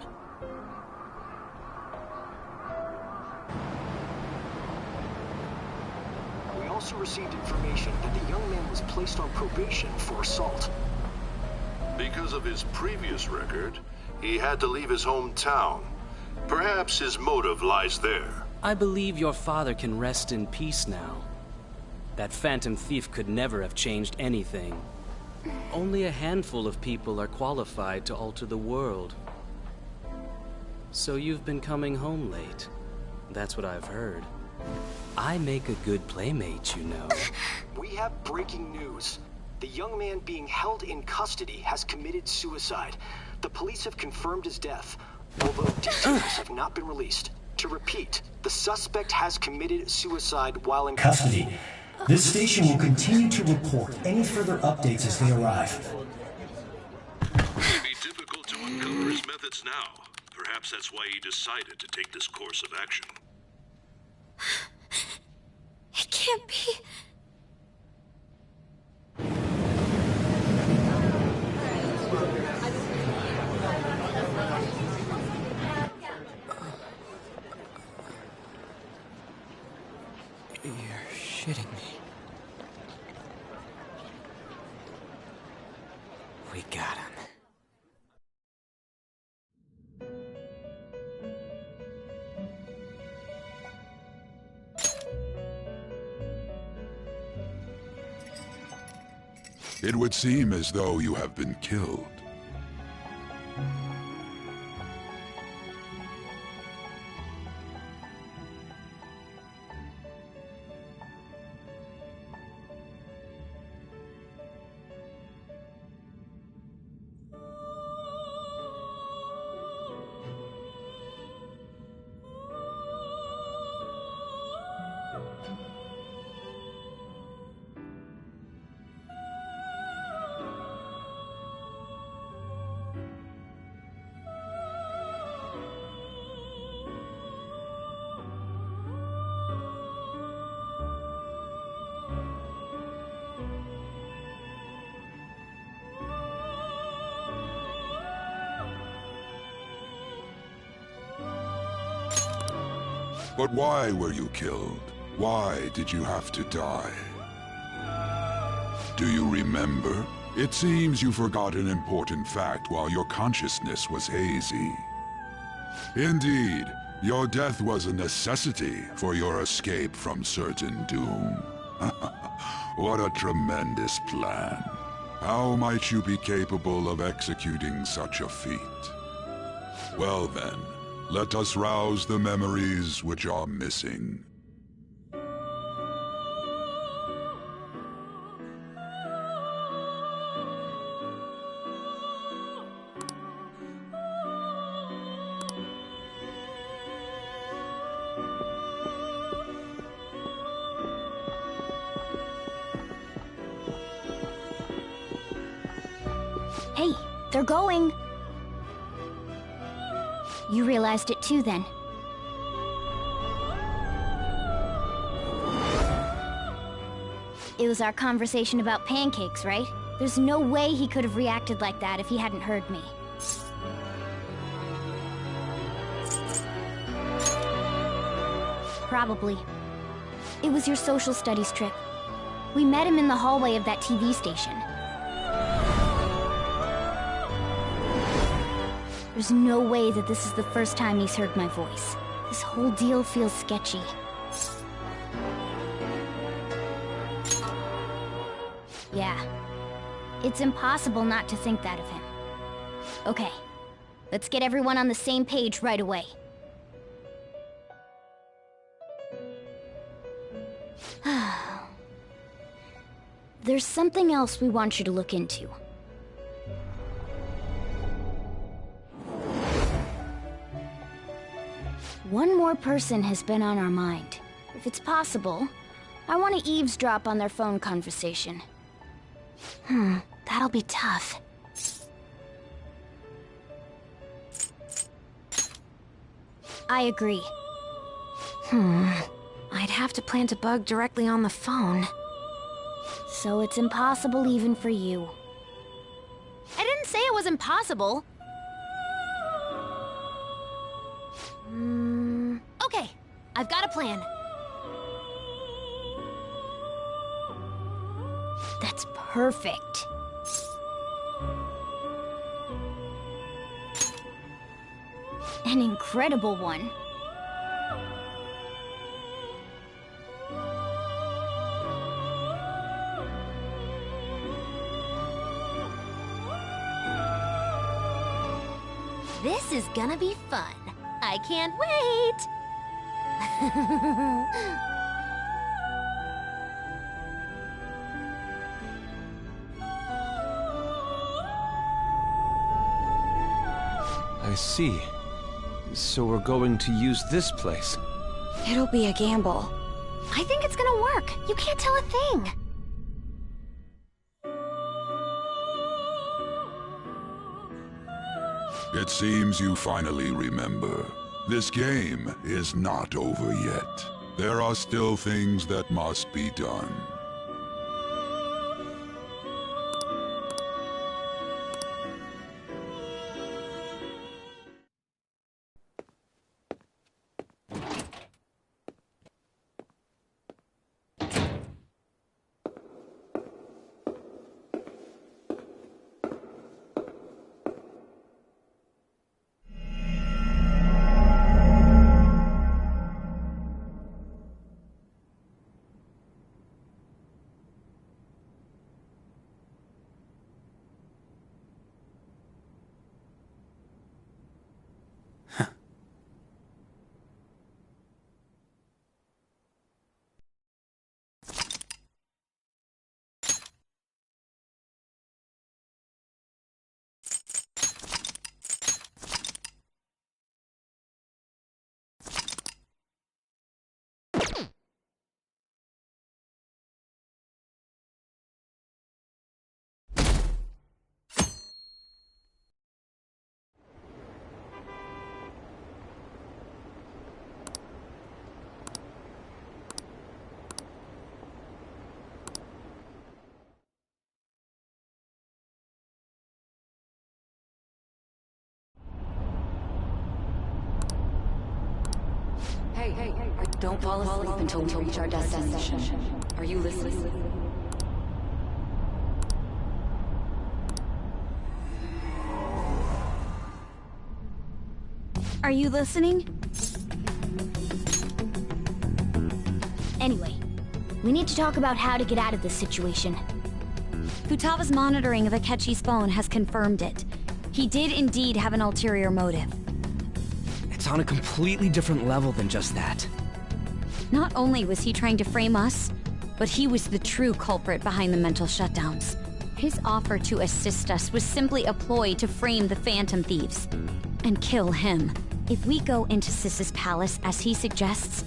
We also received information that the young man was placed on probation for assault. Because of his previous record, he had to leave his hometown. Perhaps his motive lies there. I believe your father can rest in peace now. That Phantom Thief could never have changed anything. Only a handful of people are qualified to alter the world. So you've been coming home late. That's what I've heard. I make a good playmate, you know. We have breaking news. The young man being held in custody has committed suicide. The police have confirmed his death, although details have not been released. To repeat, the suspect has committed suicide while in Custody. This station will continue to report any further updates as they arrive. It may be difficult to uncover his methods now. Perhaps that's why he decided to take this course of action. It can't be. You're shitting me. We got him. It would seem as though you have been killed. But why were you killed? Why did you have to die? Do you remember? It seems you forgot an important fact while your consciousness was hazy. Indeed, your death was a necessity for your escape from certain doom. What a tremendous plan. How might you be capable of executing such a feat? Well then, let us rouse the memories which are missing. Hey, they're going! You realized it too, then. It was our conversation about pancakes, right? There's no way he could have reacted like that if he hadn't heard me. Probably. It was your social studies trip. We met him in the hallway of that TV station. There's no way that this is the first time he's heard my voice. This whole deal feels sketchy. Yeah. It's impossible not to think that of him. Okay. Let's get everyone on the same page right away. There's something else we want you to look into. One more person has been on our mind. If it's possible, I want to eavesdrop on their phone conversation. That'll be tough. I agree. I'd have to plant a bug directly on the phone. So it's impossible even for you. I didn't say it was impossible. Okay, I've got a plan. That's perfect. An incredible one. This is gonna be fun. I can't wait! I see. So we're going to use this place. It'll be a gamble. I think it's gonna work. You can't tell a thing. It seems you finally remember. This game is not over yet. There are still things that must be done. Hey, don't fall asleep until we reach our destination. Are you listening? Are you listening? Anyway, We need to talk about how to get out of this situation. Futaba's monitoring of Akechi's phone has confirmed it. He did indeed have an ulterior motive. It's on a completely different level than just that. Not only was he trying to frame us, but he was the true culprit behind the mental shutdowns. His offer to assist us was simply a ploy to frame the Phantom Thieves and kill him. If we go into Sis's palace as he suggests,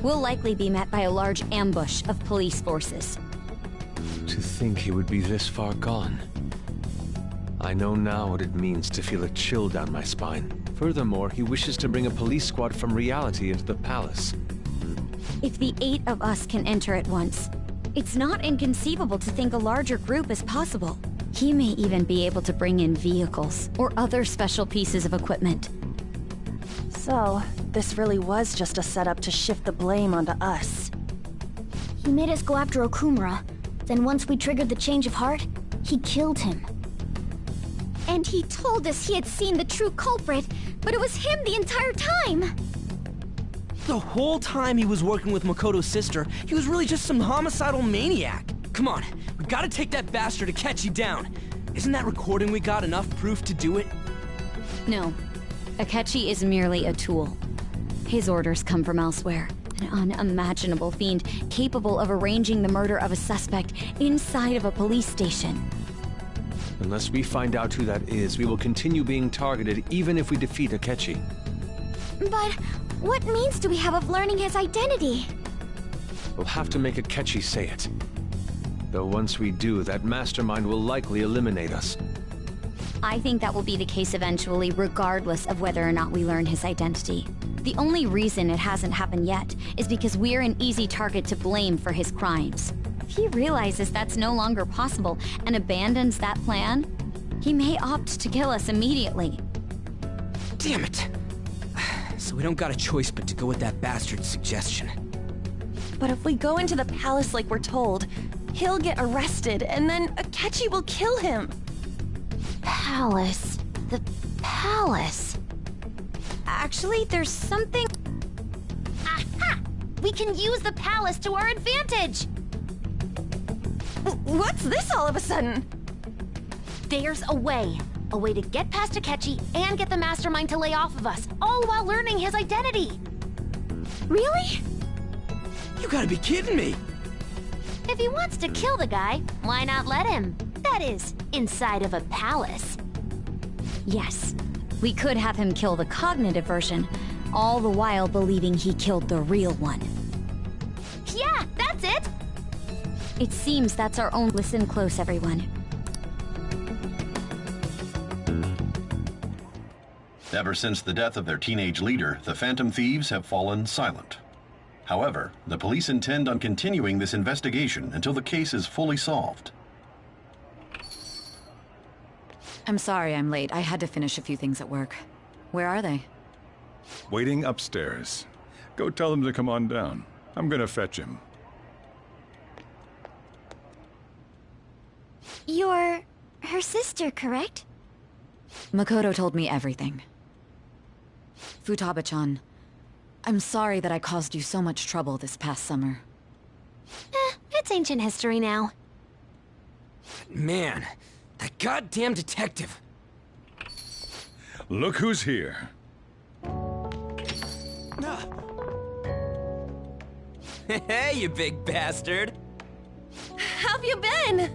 we'll likely be met by a large ambush of police forces. To think he would be this far gone. I know now what it means to feel a chill down my spine. Furthermore, he wishes to bring a police squad from reality into the palace. If the 8 of us can enter at once, it's not inconceivable to think a larger group is possible. He may even be able to bring in vehicles or other special pieces of equipment. So, this really was just a setup to shift the blame onto us. He made us go after Okumura. Then once we triggered the change of heart, he killed him. And he told us he had seen the true culprit, but it was him the entire time! The whole time he was working with Makoto's sister, he was really just some homicidal maniac. Come on, we gotta take that bastard Akechi down. Isn't that recording we got enough proof to do it? No. Akechi is merely a tool. His orders come from elsewhere. An unimaginable fiend capable of arranging the murder of a suspect inside of a police station. Unless we find out who that is, we will continue being targeted even if we defeat Akechi. But what means do we have of learning his identity? We'll have to make Akechi say it. Though once we do, that mastermind will likely eliminate us. I think that will be the case eventually, regardless of whether or not we learn his identity. The only reason it hasn't happened yet is because we're an easy target to blame for his crimes. If he realizes that's no longer possible and abandons that plan, he may opt to kill us immediately. Damn it! So we don't got a choice but to go with that bastard's suggestion. But if we go into the palace like we're told, he'll get arrested and then Akechi will kill him. Palace. The palace. Actually, there's something... Aha! We can use the palace to our advantage! What's this all of a sudden? There's a way. A way to get past Akechi and get the mastermind to lay off of us, all while learning his identity. Really? You gotta be kidding me! If he wants to kill the guy, why not let him? That is, inside of a palace. Yes, we could have him kill the cognitive version, all the while believing he killed the real one. Yeah, that's it! It seems that's our own... Listen close, everyone. Ever since the death of their teenage leader, the Phantom Thieves have fallen silent. However, the police intend on continuing this investigation until the case is fully solved. I'm sorry I'm late. I had to finish a few things at work. Where are they? Waiting upstairs. Go tell them to come on down. I'm gonna fetch him. You're... her sister, correct? Makoto told me everything. Futaba-chan, I'm sorry that I caused you so much trouble this past summer. It's ancient history now. Man, that goddamn detective. Look who's here. Hey, you big bastard. How've you been?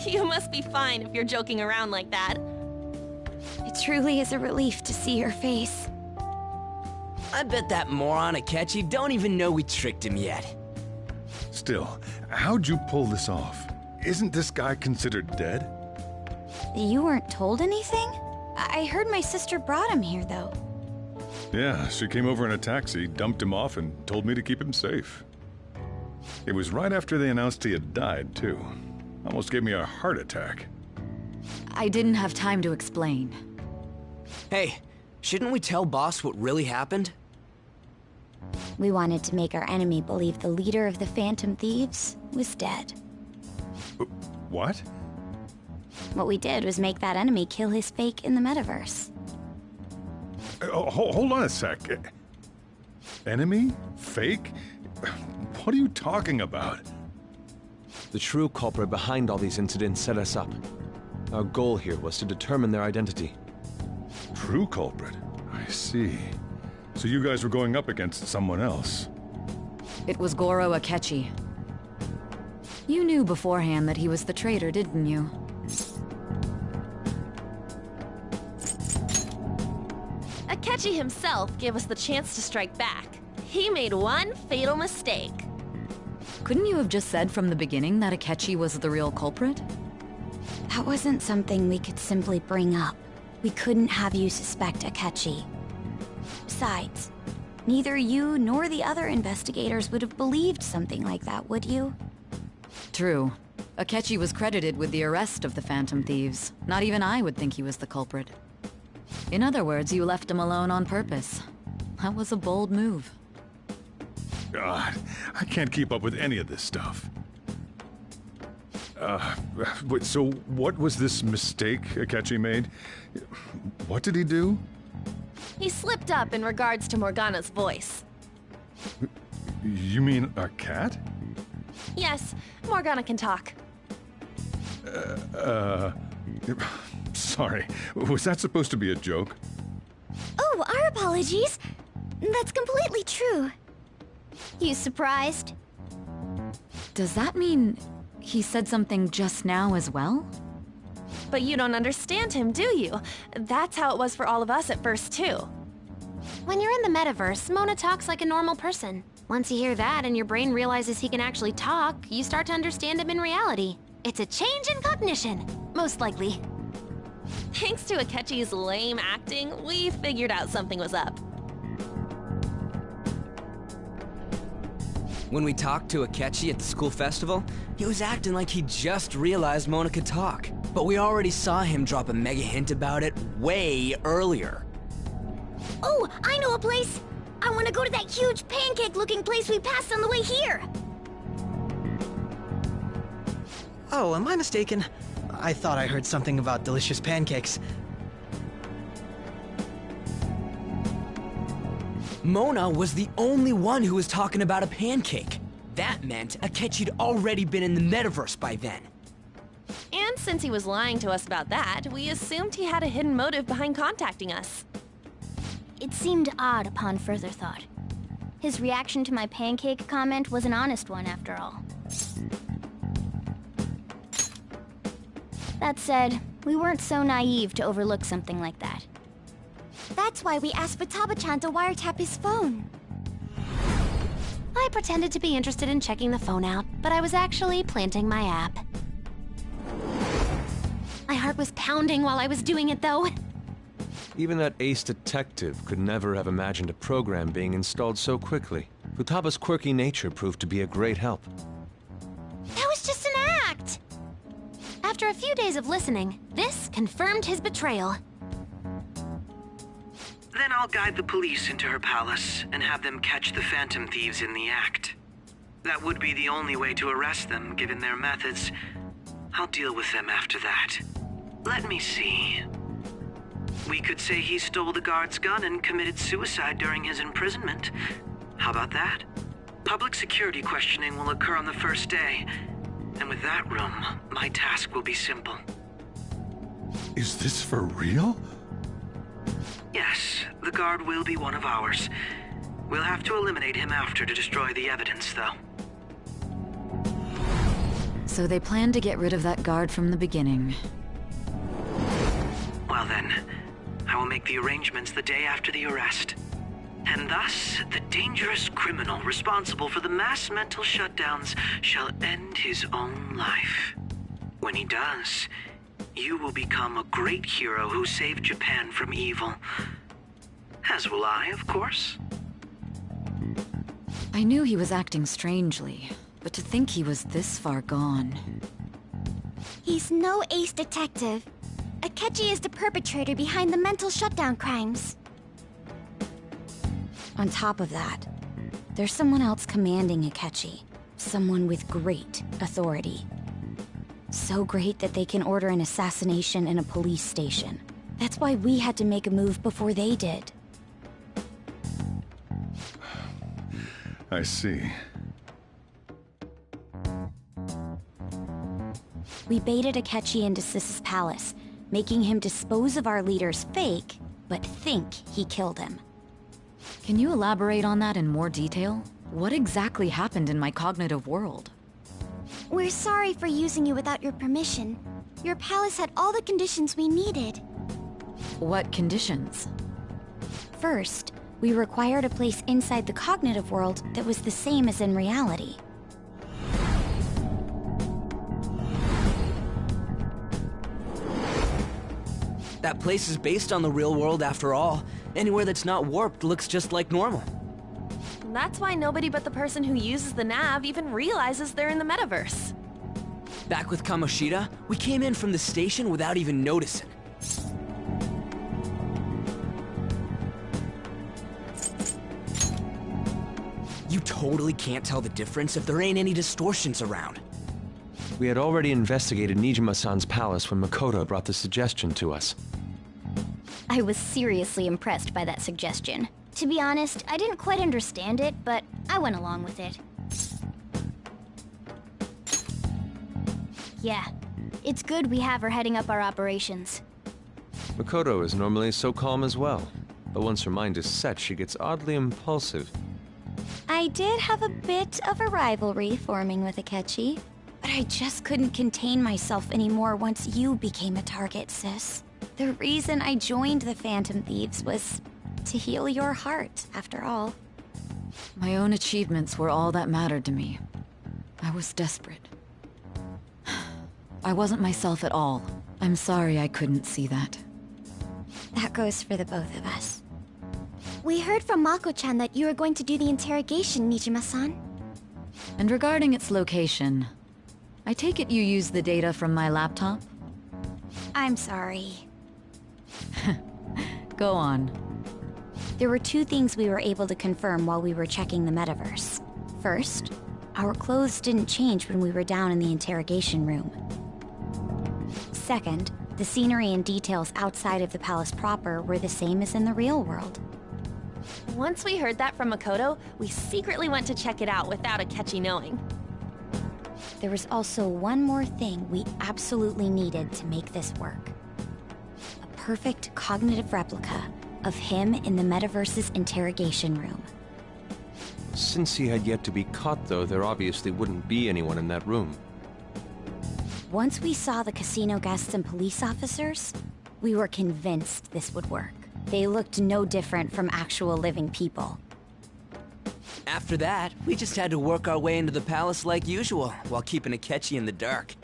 You must be fine if you're joking around like that. It truly is a relief to see your face. I bet that moron Akechi don't even know we tricked him yet. Still, how'd you pull this off? Isn't this guy considered dead? You weren't told anything? I heard my sister brought him here, though. Yeah, she came over in a taxi, dumped him off, and told me to keep him safe. It was right after they announced he had died, too. Almost gave me a heart attack. I didn't have time to explain. Hey, shouldn't we tell boss what really happened? We wanted to make our enemy believe the leader of the Phantom Thieves was dead. What? What we did was make that enemy kill his fake in the metaverse. Hold on a sec. Enemy? Fake? What are you talking about? The true culprit behind all these incidents set us up. Our goal here was to determine their identity. True culprit? I see. So you guys were going up against someone else. It was Goro Akechi. You knew beforehand that he was the traitor, didn't you? Akechi himself gave us the chance to strike back. He made one fatal mistake. Couldn't you have just said from the beginning that Akechi was the real culprit? That wasn't something we could simply bring up. We couldn't have you suspect Akechi. Besides, neither you nor the other investigators would have believed something like that, would you? True. Akechi was credited with the arrest of the Phantom Thieves. Not even I would think he was the culprit. In other words, you left him alone on purpose. That was a bold move. God, I can't keep up with any of this stuff. So what was this mistake Akechi made? What did he do? He slipped up in regards to Morgana's voice. You mean a cat? Yes, Morgana can talk. Sorry. Was that supposed to be a joke? Oh, our apologies. That's completely true. You surprised? Does that mean he said something just now as well? But you don't understand him, do you? That's how it was for all of us at first, too. When you're in the metaverse, Mona talks like a normal person. Once you hear that and your brain realizes he can actually talk, you start to understand him in reality. It's a change in cognition, most likely. Thanks to Akechi's lame acting, we figured out something was up. When we talked to Akechi at the school festival, he was acting like he just realized Mona could talk. But we already saw him drop a mega hint about it way earlier. Oh, I know a place! I want to go to that huge pancake-looking place we passed on the way here! Oh, am I mistaken? I thought I heard something about delicious pancakes. Mona was the only one who was talking about a pancake. That meant Akechi'd already been in the metaverse by then. And since he was lying to us about that, we assumed he had a hidden motive behind contacting us. It seemed odd upon further thought. His reaction to my pancake comment was an honest one, after all. That said, we weren't so naive to overlook something like that. That's why we asked Futaba-chan to wiretap his phone. I pretended to be interested in checking the phone out, but I was actually planting my app. My heart was pounding while I was doing it, though. Even that ace detective could never have imagined a program being installed so quickly. Futaba's quirky nature proved to be a great help. That was just an act! After a few days of listening, this confirmed his betrayal. Then I'll guide the police into her palace and have them catch the Phantom Thieves in the act. That would be the only way to arrest them, given their methods. I'll deal with them after that. Let me see. We could say he stole the guard's gun and committed suicide during his imprisonment. How about that? Public security questioning will occur on the first day. And with that room, my task will be simple. Is this for real? Yes, the guard will be one of ours. We'll have to eliminate him after to destroy the evidence, though. So they planned to get rid of that guard from the beginning. Well then, I will make the arrangements the day after the arrest. And thus, the dangerous criminal responsible for the mass mental shutdowns shall end his own life. When he does, you will become a great hero who saved Japan from evil. As will I, of course. I knew he was acting strangely, but to think he was this far gone. He's no ace detective. Akechi is the perpetrator behind the mental shutdown crimes. On top of that, there's someone else commanding Akechi. Someone with great authority. So great that they can order an assassination in a police station. That's why we had to make a move before they did. I see. We baited Akechi into Sis's palace, making him dispose of our leader's fake, but think he killed him. Can you elaborate on that in more detail? What exactly happened in my cognitive world? We're sorry for using you without your permission. Your palace had all the conditions we needed. What conditions? First, we required a place inside the cognitive world that was the same as in reality. That place is based on the real world after all. Anywhere that's not warped looks just like normal. That's why nobody but the person who uses the nav even realizes they're in the metaverse. Back with Kamoshida, we came in from the station without even noticing. You totally can't tell the difference if there ain't any distortions around. We had already investigated Nijima-san's palace when Makoto brought the suggestion to us. I was seriously impressed by that suggestion. To be honest, I didn't quite understand it, but I went along with it. Yeah, it's good we have her heading up our operations. Makoto is normally so calm as well, but once her mind is set, she gets oddly impulsive. I did have a bit of a rivalry forming with Akechi, but I just couldn't contain myself anymore once you became a target, sis. The reason I joined the Phantom Thieves was to heal your heart, after all. My own achievements were all that mattered to me. I was desperate. I wasn't myself at all. I'm sorry I couldn't see that. That goes for the both of us. We heard from Mako-chan that you were going to do the interrogation, Nijima-san. And regarding its location, I take it you used the data from my laptop? I'm sorry. Go on. There were two things we were able to confirm while we were checking the metaverse. First, our clothes didn't change when we were down in the interrogation room. Second, the scenery and details outside of the palace proper were the same as in the real world. Once we heard that from Makoto, we secretly went to check it out without Akechi knowing. There was also one more thing we absolutely needed to make this work. A perfect cognitive replica of him in the metaverse's interrogation room. Since he had yet to be caught, though, there obviously wouldn't be anyone in that room. Once we saw the casino guests and police officers, we were convinced this would work. They looked no different from actual living people. After that, we just had to work our way into the palace like usual, while keeping Akechi in the dark.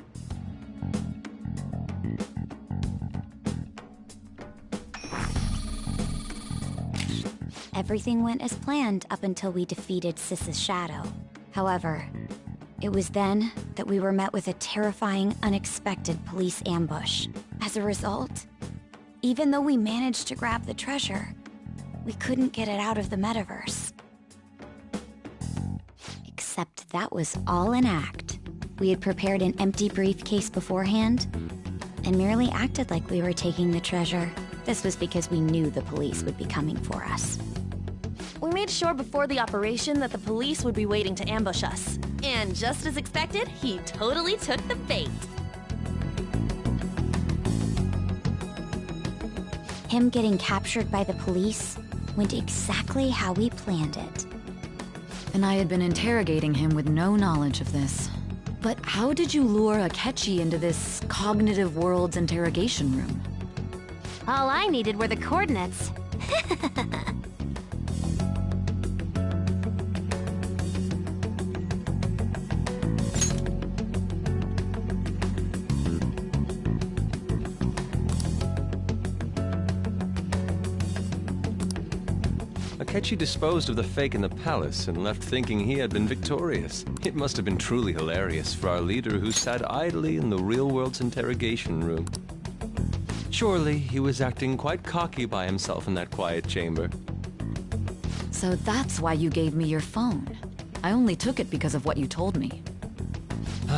Everything went as planned up until we defeated Sis's shadow. However, it was then that we were met with a terrifying, unexpected police ambush. As a result, even though we managed to grab the treasure, we couldn't get it out of the metaverse. Except that was all an act. We had prepared an empty briefcase beforehand and merely acted like we were taking the treasure. This was because we knew the police would be coming for us. We made sure before the operation that the police would be waiting to ambush us. And just as expected, he totally took the bait. Him getting captured by the police went exactly how we planned it. And I had been interrogating him with no knowledge of this. But how did you lure Akechi into this cognitive world's interrogation room? All I needed were the coordinates. Akechi disposed of the fake in the palace and left thinking he had been victorious. It must have been truly hilarious for our leader who sat idly in the real world's interrogation room. Surely he was acting quite cocky by himself in that quiet chamber. So that's why you gave me your phone. I only took it because of what you told me.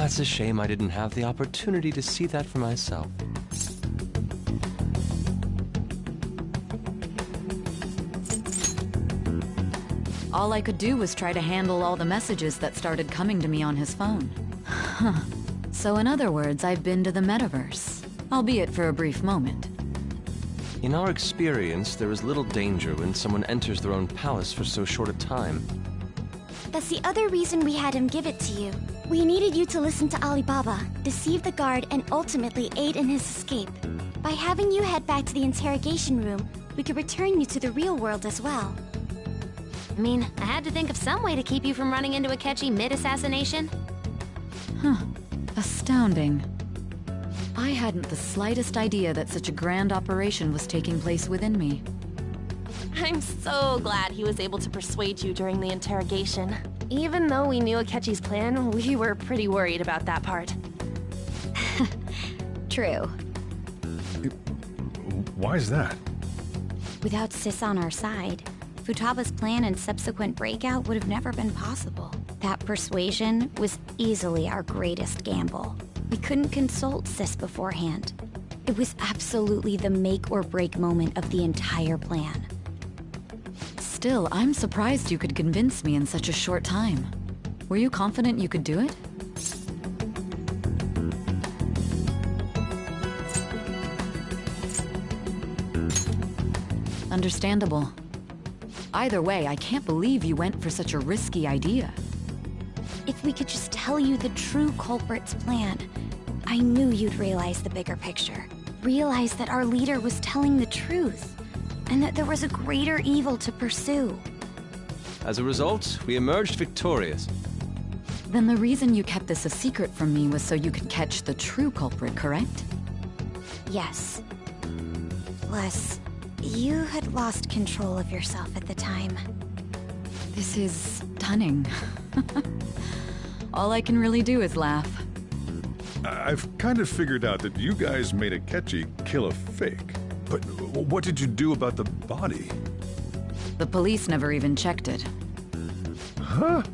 It's a shame I didn't have the opportunity to see that for myself. All I could do was try to handle all the messages that started coming to me on his phone. Huh. So in other words, I've been to the metaverse, albeit for a brief moment. In our experience, there is little danger when someone enters their own palace for so short a time. That's the other reason we had him give it to you. We needed you to listen to Alibaba, deceive the guard, and ultimately aid in his escape. By having you head back to the interrogation room, we could return you to the real world as well. I mean, I had to think of some way to keep you from running into Akechi mid-assassination. Huh. Astounding. I hadn't the slightest idea that such a grand operation was taking place within me. I'm so glad he was able to persuade you during the interrogation. Even though we knew Akechi's plan, we were pretty worried about that part. True. Why is that? Without Sis on our side, Futaba's plan and subsequent breakout would have never been possible. That persuasion was easily our greatest gamble. We couldn't consult Sis beforehand. It was absolutely the make or break moment of the entire plan. Still, I'm surprised you could convince me in such a short time. Were you confident you could do it? Understandable. Either way, I can't believe you went for such a risky idea. If we could just tell you the true culprit's plan, I knew you'd realize the bigger picture. Realize that our leader was telling the truth, and that there was a greater evil to pursue. As a result, we emerged victorious. Then the reason you kept this a secret from me was so you could catch the true culprit, correct? Yes. Plus, you had lost control of yourself at the time. This is stunning. All I can really do is laugh. I've kind of figured out that you guys made Akechi kill a fake. But what did you do about the body? The police never even checked it. Huh?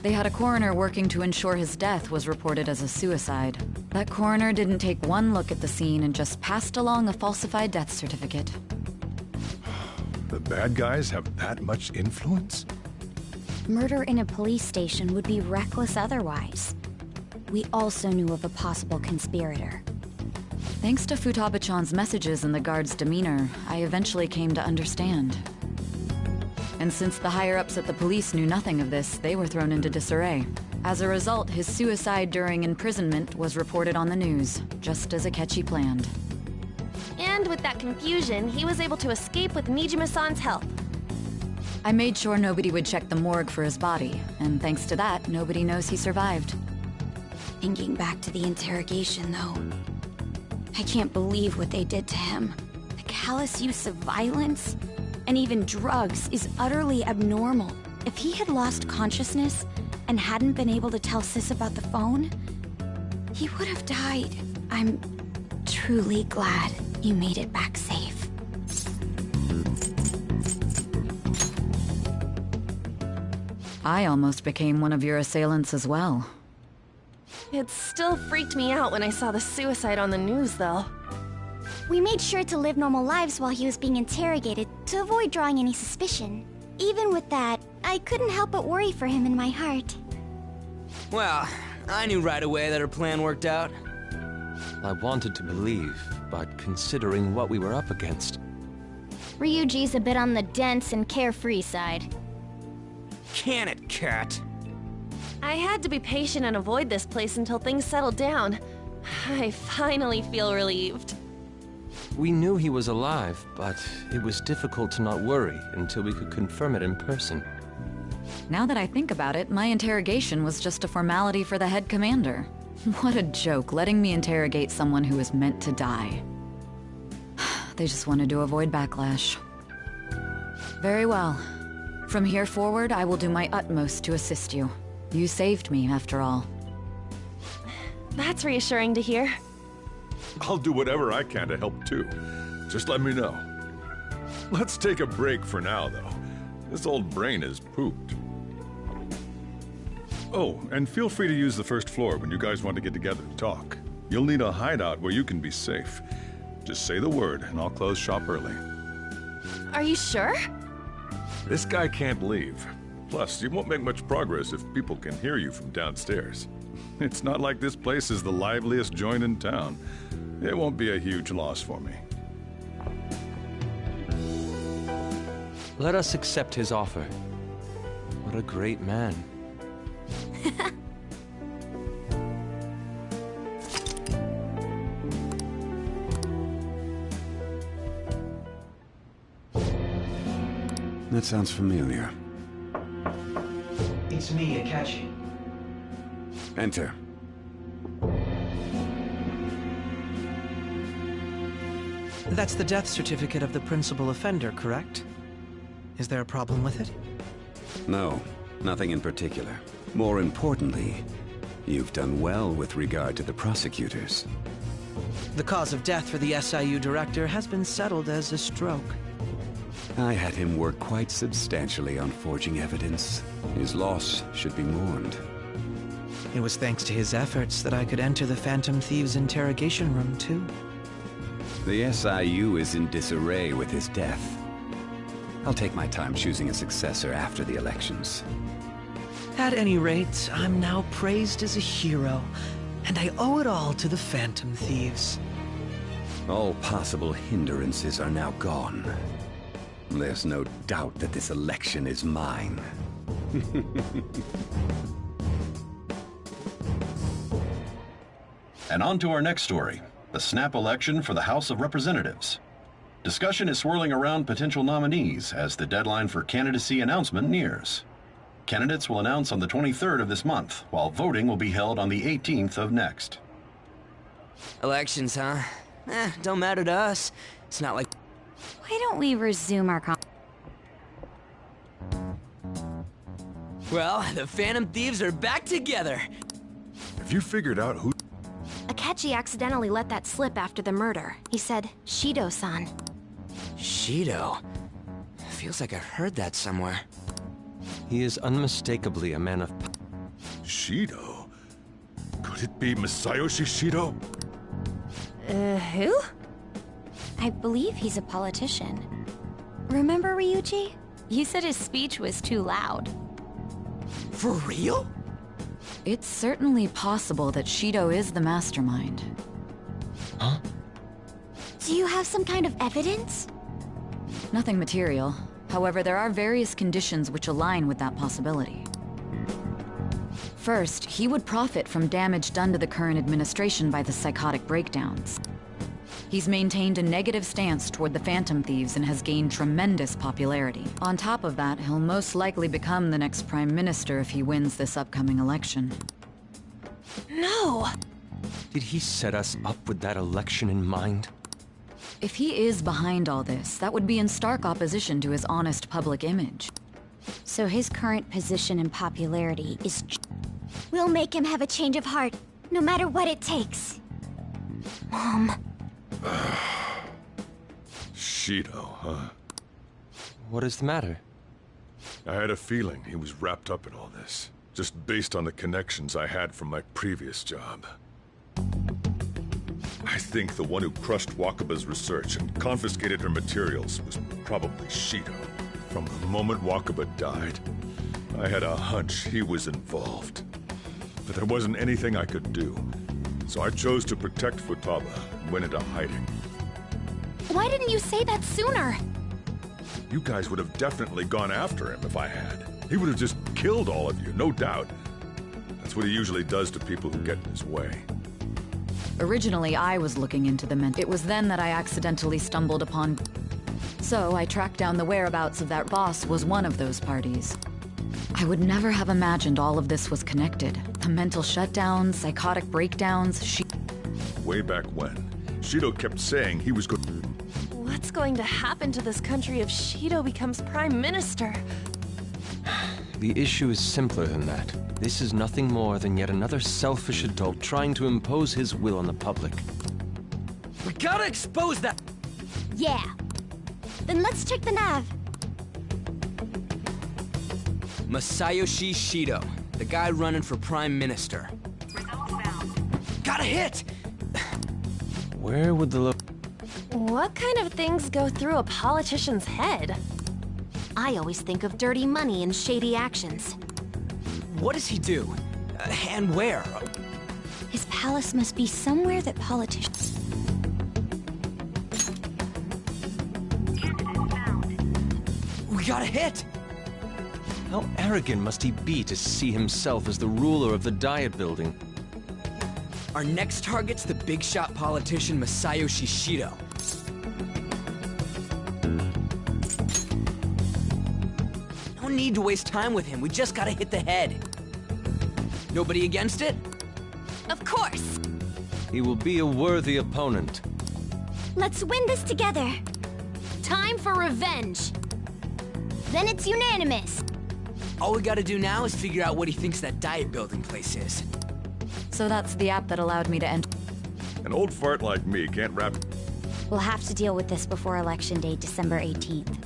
They had a coroner working to ensure his death was reported as a suicide. That coroner didn't take one look at the scene and just passed along a falsified death certificate. The bad guys have that much influence? Murder in a police station would be reckless otherwise. We also knew of a possible conspirator. Thanks to Futaba-chan's messages and the guard's demeanor, I eventually came to understand. And since the higher-ups at the police knew nothing of this, they were thrown into disarray. As a result, his suicide during imprisonment was reported on the news, just as Akechi planned. And with that confusion, he was able to escape with Nijima-san's help. I made sure nobody would check the morgue for his body, and thanks to that, nobody knows he survived. Thinking back to the interrogation, though, I can't believe what they did to him. The callous use of violence, and even drugs, is utterly abnormal. If he had lost consciousness and hadn't been able to tell Sis about the phone, he would have died. I'm truly glad you made it back safe. I almost became one of your assailants as well. It still freaked me out when I saw the suicide on the news, though. We made sure to live normal lives while he was being interrogated to avoid drawing any suspicion. Even with that, I couldn't help but worry for him in my heart. Well, I knew right away that her plan worked out. I wanted to believe, but considering what we were up against... Ryuji's a bit on the dense and carefree side. Can it, Cat? I had to be patient and avoid this place until things settled down. I finally feel relieved. We knew he was alive, but it was difficult to not worry until we could confirm it in person. Now that I think about it, my interrogation was just a formality for the head commander. What a joke, letting me interrogate someone who was meant to die. They just wanted to avoid backlash. Very well. From here forward, I will do my utmost to assist you. You saved me, after all. That's reassuring to hear. I'll do whatever I can to help too. Just let me know. Let's take a break for now, though. This old brain is pooped. Oh, and feel free to use the first floor when you guys want to get together to talk. You'll need a hideout where you can be safe. Just say the word, and I'll close shop early. Are you sure? This guy can't leave. Plus, you won't make much progress if people can hear you from downstairs. It's not like this place is the liveliest joint in town. It won't be a huge loss for me. Let us accept his offer. What a great man. That sounds familiar. It's me, Akechi. Enter. That's the death certificate of the principal offender, correct? Is there a problem with it? No, nothing in particular. More importantly, you've done well with regard to the prosecutors. The cause of death for the SIU director has been settled as a stroke. I had him work quite substantially on forging evidence. His loss should be mourned. It was thanks to his efforts that I could enter the Phantom Thieves' interrogation room, too. The SIU is in disarray with his death. I'll take my time choosing a successor after the elections. At any rate, I'm now praised as a hero, and I owe it all to the Phantom Thieves. All possible hindrances are now gone. There's no doubt that this election is mine. And on to our next story, the snap election for the House of Representatives. Discussion is swirling around potential nominees as the deadline for candidacy announcement nears. Candidates will announce on the 23rd of this month, while voting will be held on the 18th of next. Elections, huh? Don't matter to us. It's not like... Why don't we resume our Well, the Phantom Thieves are back together. Have you figured out who... Akechi accidentally let that slip after the murder. He said, Shido-san. Shido? Feels like I've heard that somewhere. He is unmistakably a man of... Shido? Could it be Masayoshi Shido? Who? I believe he's a politician. Remember, Ryuji? You said his speech was too loud. For real? It's certainly possible that Shido is the mastermind. Huh? Do you have some kind of evidence? Nothing material. However, there are various conditions which align with that possibility. First, he would profit from damage done to the current administration by the psychotic breakdowns. He's maintained a negative stance toward the Phantom Thieves and has gained tremendous popularity. On top of that, he'll most likely become the next Prime Minister if he wins this upcoming election. No! Did he set us up with that election in mind? If he is behind all this, that would be in stark opposition to his honest public image. So his current position and popularity is... We'll make him have a change of heart, no matter what it takes. Mom... Shido, huh? What is the matter? I had a feeling he was wrapped up in all this, just based on the connections I had from my previous job. I think the one who crushed Wakaba's research and confiscated her materials was probably Shido. From the moment Wakaba died, I had a hunch he was involved. But there wasn't anything I could do, so I chose to protect Futaba and went into hiding. Why didn't you say that sooner? You guys would have definitely gone after him if I had. He would have just killed all of you, no doubt. That's what he usually does to people who get in his way. Originally, I was looking into the men. It was then that I accidentally stumbled upon... So I tracked down the whereabouts of that boss was one of those parties. I would never have imagined all of this was connected. The mental shutdowns, psychotic breakdowns, Way back when, Shido kept saying he was going... What's going to happen to this country if Shido becomes Prime Minister? The issue is simpler than that. This is nothing more than yet another selfish adult trying to impose his will on the public. We gotta expose that... Yeah. Then let's check the nav. Masayoshi Shido. The guy running for Prime Minister. Got a hit! Where would the What kind of things go through a politician's head? I always think of dirty money and shady actions. What does he do? And where? His palace must be somewhere that politicians... We got a hit! How arrogant must he be to see himself as the ruler of the Diet Building? Our next target's the big shot politician Masayoshi Shido. No need to waste time with him, we just gotta hit the head. Nobody against it? Of course! He will be a worthy opponent. Let's win this together. Time for revenge! Then it's unanimous. All we gotta do now is figure out what he thinks that Diet Building place is. So that's the app that allowed me to enter. An old fart like me can't wrap... We'll have to deal with this before Election Day, December 18th.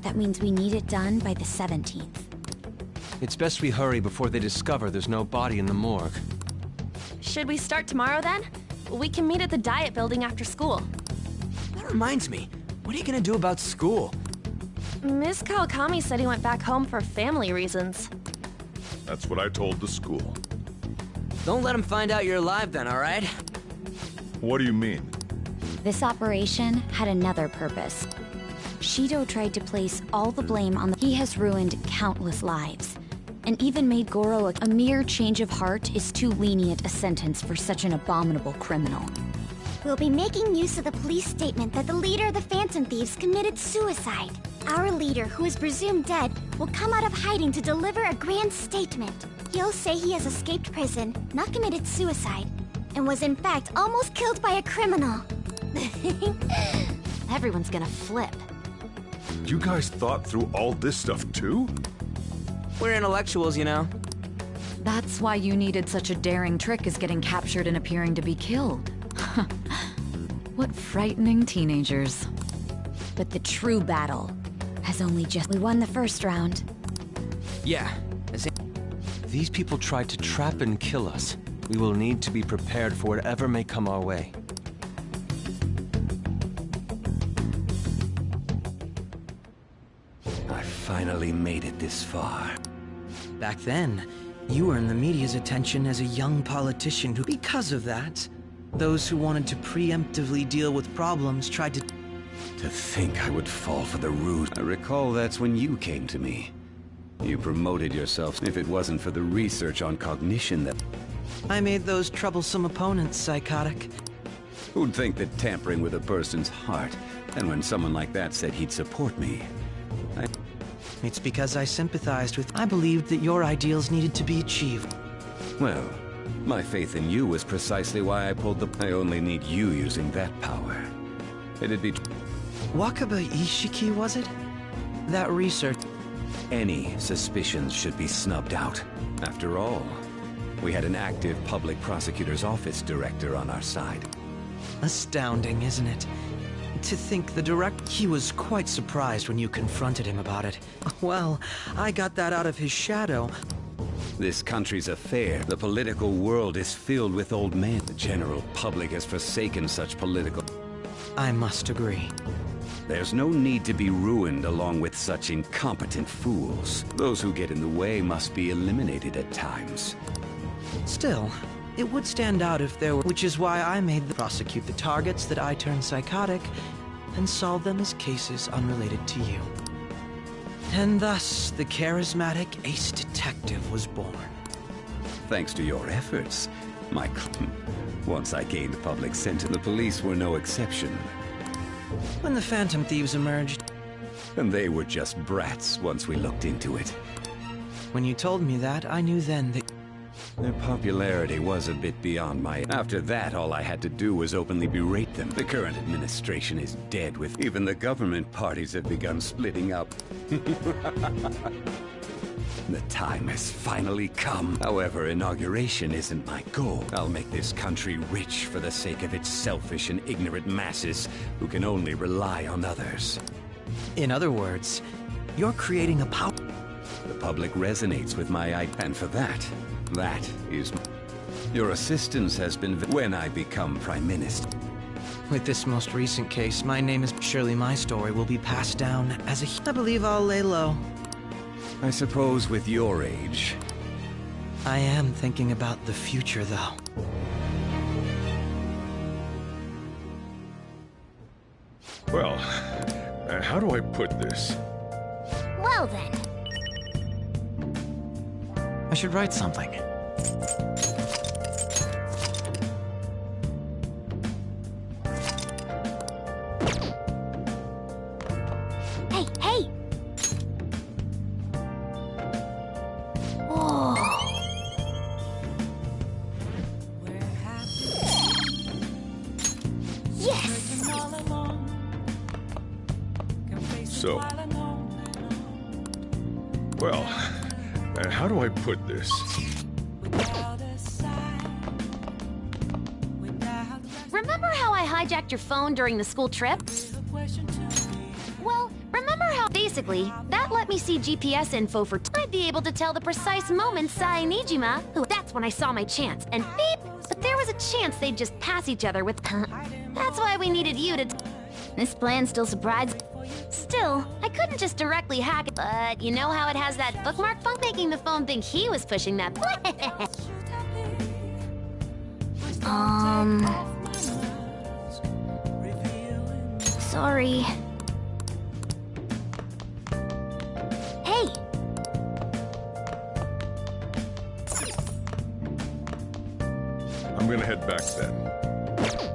That means we need it done by the 17th. It's best we hurry before they discover there's no body in the morgue. Should we start tomorrow then? We can meet at the Diet Building after school. That reminds me, what are you gonna do about school? Miss Kawakami said he went back home for family reasons. That's what I told the school. Don't let him find out you're alive then, alright? What do you mean? This operation had another purpose. Shido tried to place all the blame on He has ruined countless lives, and even made Goro a mere change of heart is too lenient a sentence for such an abominable criminal. We'll be making use of the police statement that the leader of the Phantom Thieves committed suicide. Our leader, who is presumed dead, will come out of hiding to deliver a grand statement. He'll say he has escaped prison, not committed suicide, and was in fact almost killed by a criminal. Everyone's gonna flip. You guys thought through all this stuff too? We're intellectuals, you know. That's why you needed such a daring trick as getting captured and appearing to be killed. What frightening teenagers. But the true battle has only just... We won the first round. Yeah. These people tried to trap and kill us. We will need to be prepared for whatever may come our way. I finally made it this far. Back then, you earned the media's attention as a young politician who, because of that, those who wanted to preemptively deal with problems tried to... To think I would fall for the ruse. I recall that's when you came to me. You promoted yourself. If it wasn't for the research on cognition that... I made those troublesome opponents psychotic. Who'd think that tampering with a person's heart, and when someone like that said he'd support me, It's because I sympathized with... I believed that your ideals needed to be achieved. Well, my faith in you was precisely why I pulled the... I only need you using that power. It'd be... Wakaba Ishiki, was it? That research... Any suspicions should be snubbed out. After all, we had an active public prosecutor's office director on our side. Astounding, isn't it? To think the direct... He was quite surprised when you confronted him about it. Well, I got that out of his shadow. This country's affair. The political world is filled with old men. The general public has forsaken such political... I must agree. There's no need to be ruined along with such incompetent fools. Those who get in the way must be eliminated at times. Still, it would stand out if there were... Which is why I made the... prosecute the targets that I turned psychotic and solve them as cases unrelated to you. And thus, the charismatic ace detective was born. Thanks to your efforts, my... Once I gained public scent, the police were no exception. When the Phantom Thieves emerged... And they were just brats once we looked into it. When you told me that, I knew then that... Their popularity was a bit beyond my... After that, all I had to do was openly berate them. The current administration is dead with... Even the government parties have begun splitting up. The time has finally come. However, inauguration isn't my goal. I'll make this country rich for the sake of its selfish and ignorant masses who can only rely on others. In other words, you're creating a power... The public resonates with my idea, and for that is... Your assistance has been when I become Prime Minister. With this most recent case, my name is... Surely my story will be passed down as a... I believe I'll lay low. I suppose with your age... I am thinking about the future, though. Well, how do I put this? Well then. I should write something. Hey, hey! Whoa. Yes! So... Well, how do I put this? Remember how I hijacked your phone during the school trip? Well, remember how... Basically, that let me see GPS info for... I'd be able to tell the precise moment Sai and Nijima... That's when I saw my chance, and beep! But there was a chance they'd just pass each other with... That's why we needed you to... This plan still surprises... Still, I couldn't just directly hack it. But you know how it has that bookmark funk, making the phone think he was pushing that... Sorry. Hey! I'm gonna head back then.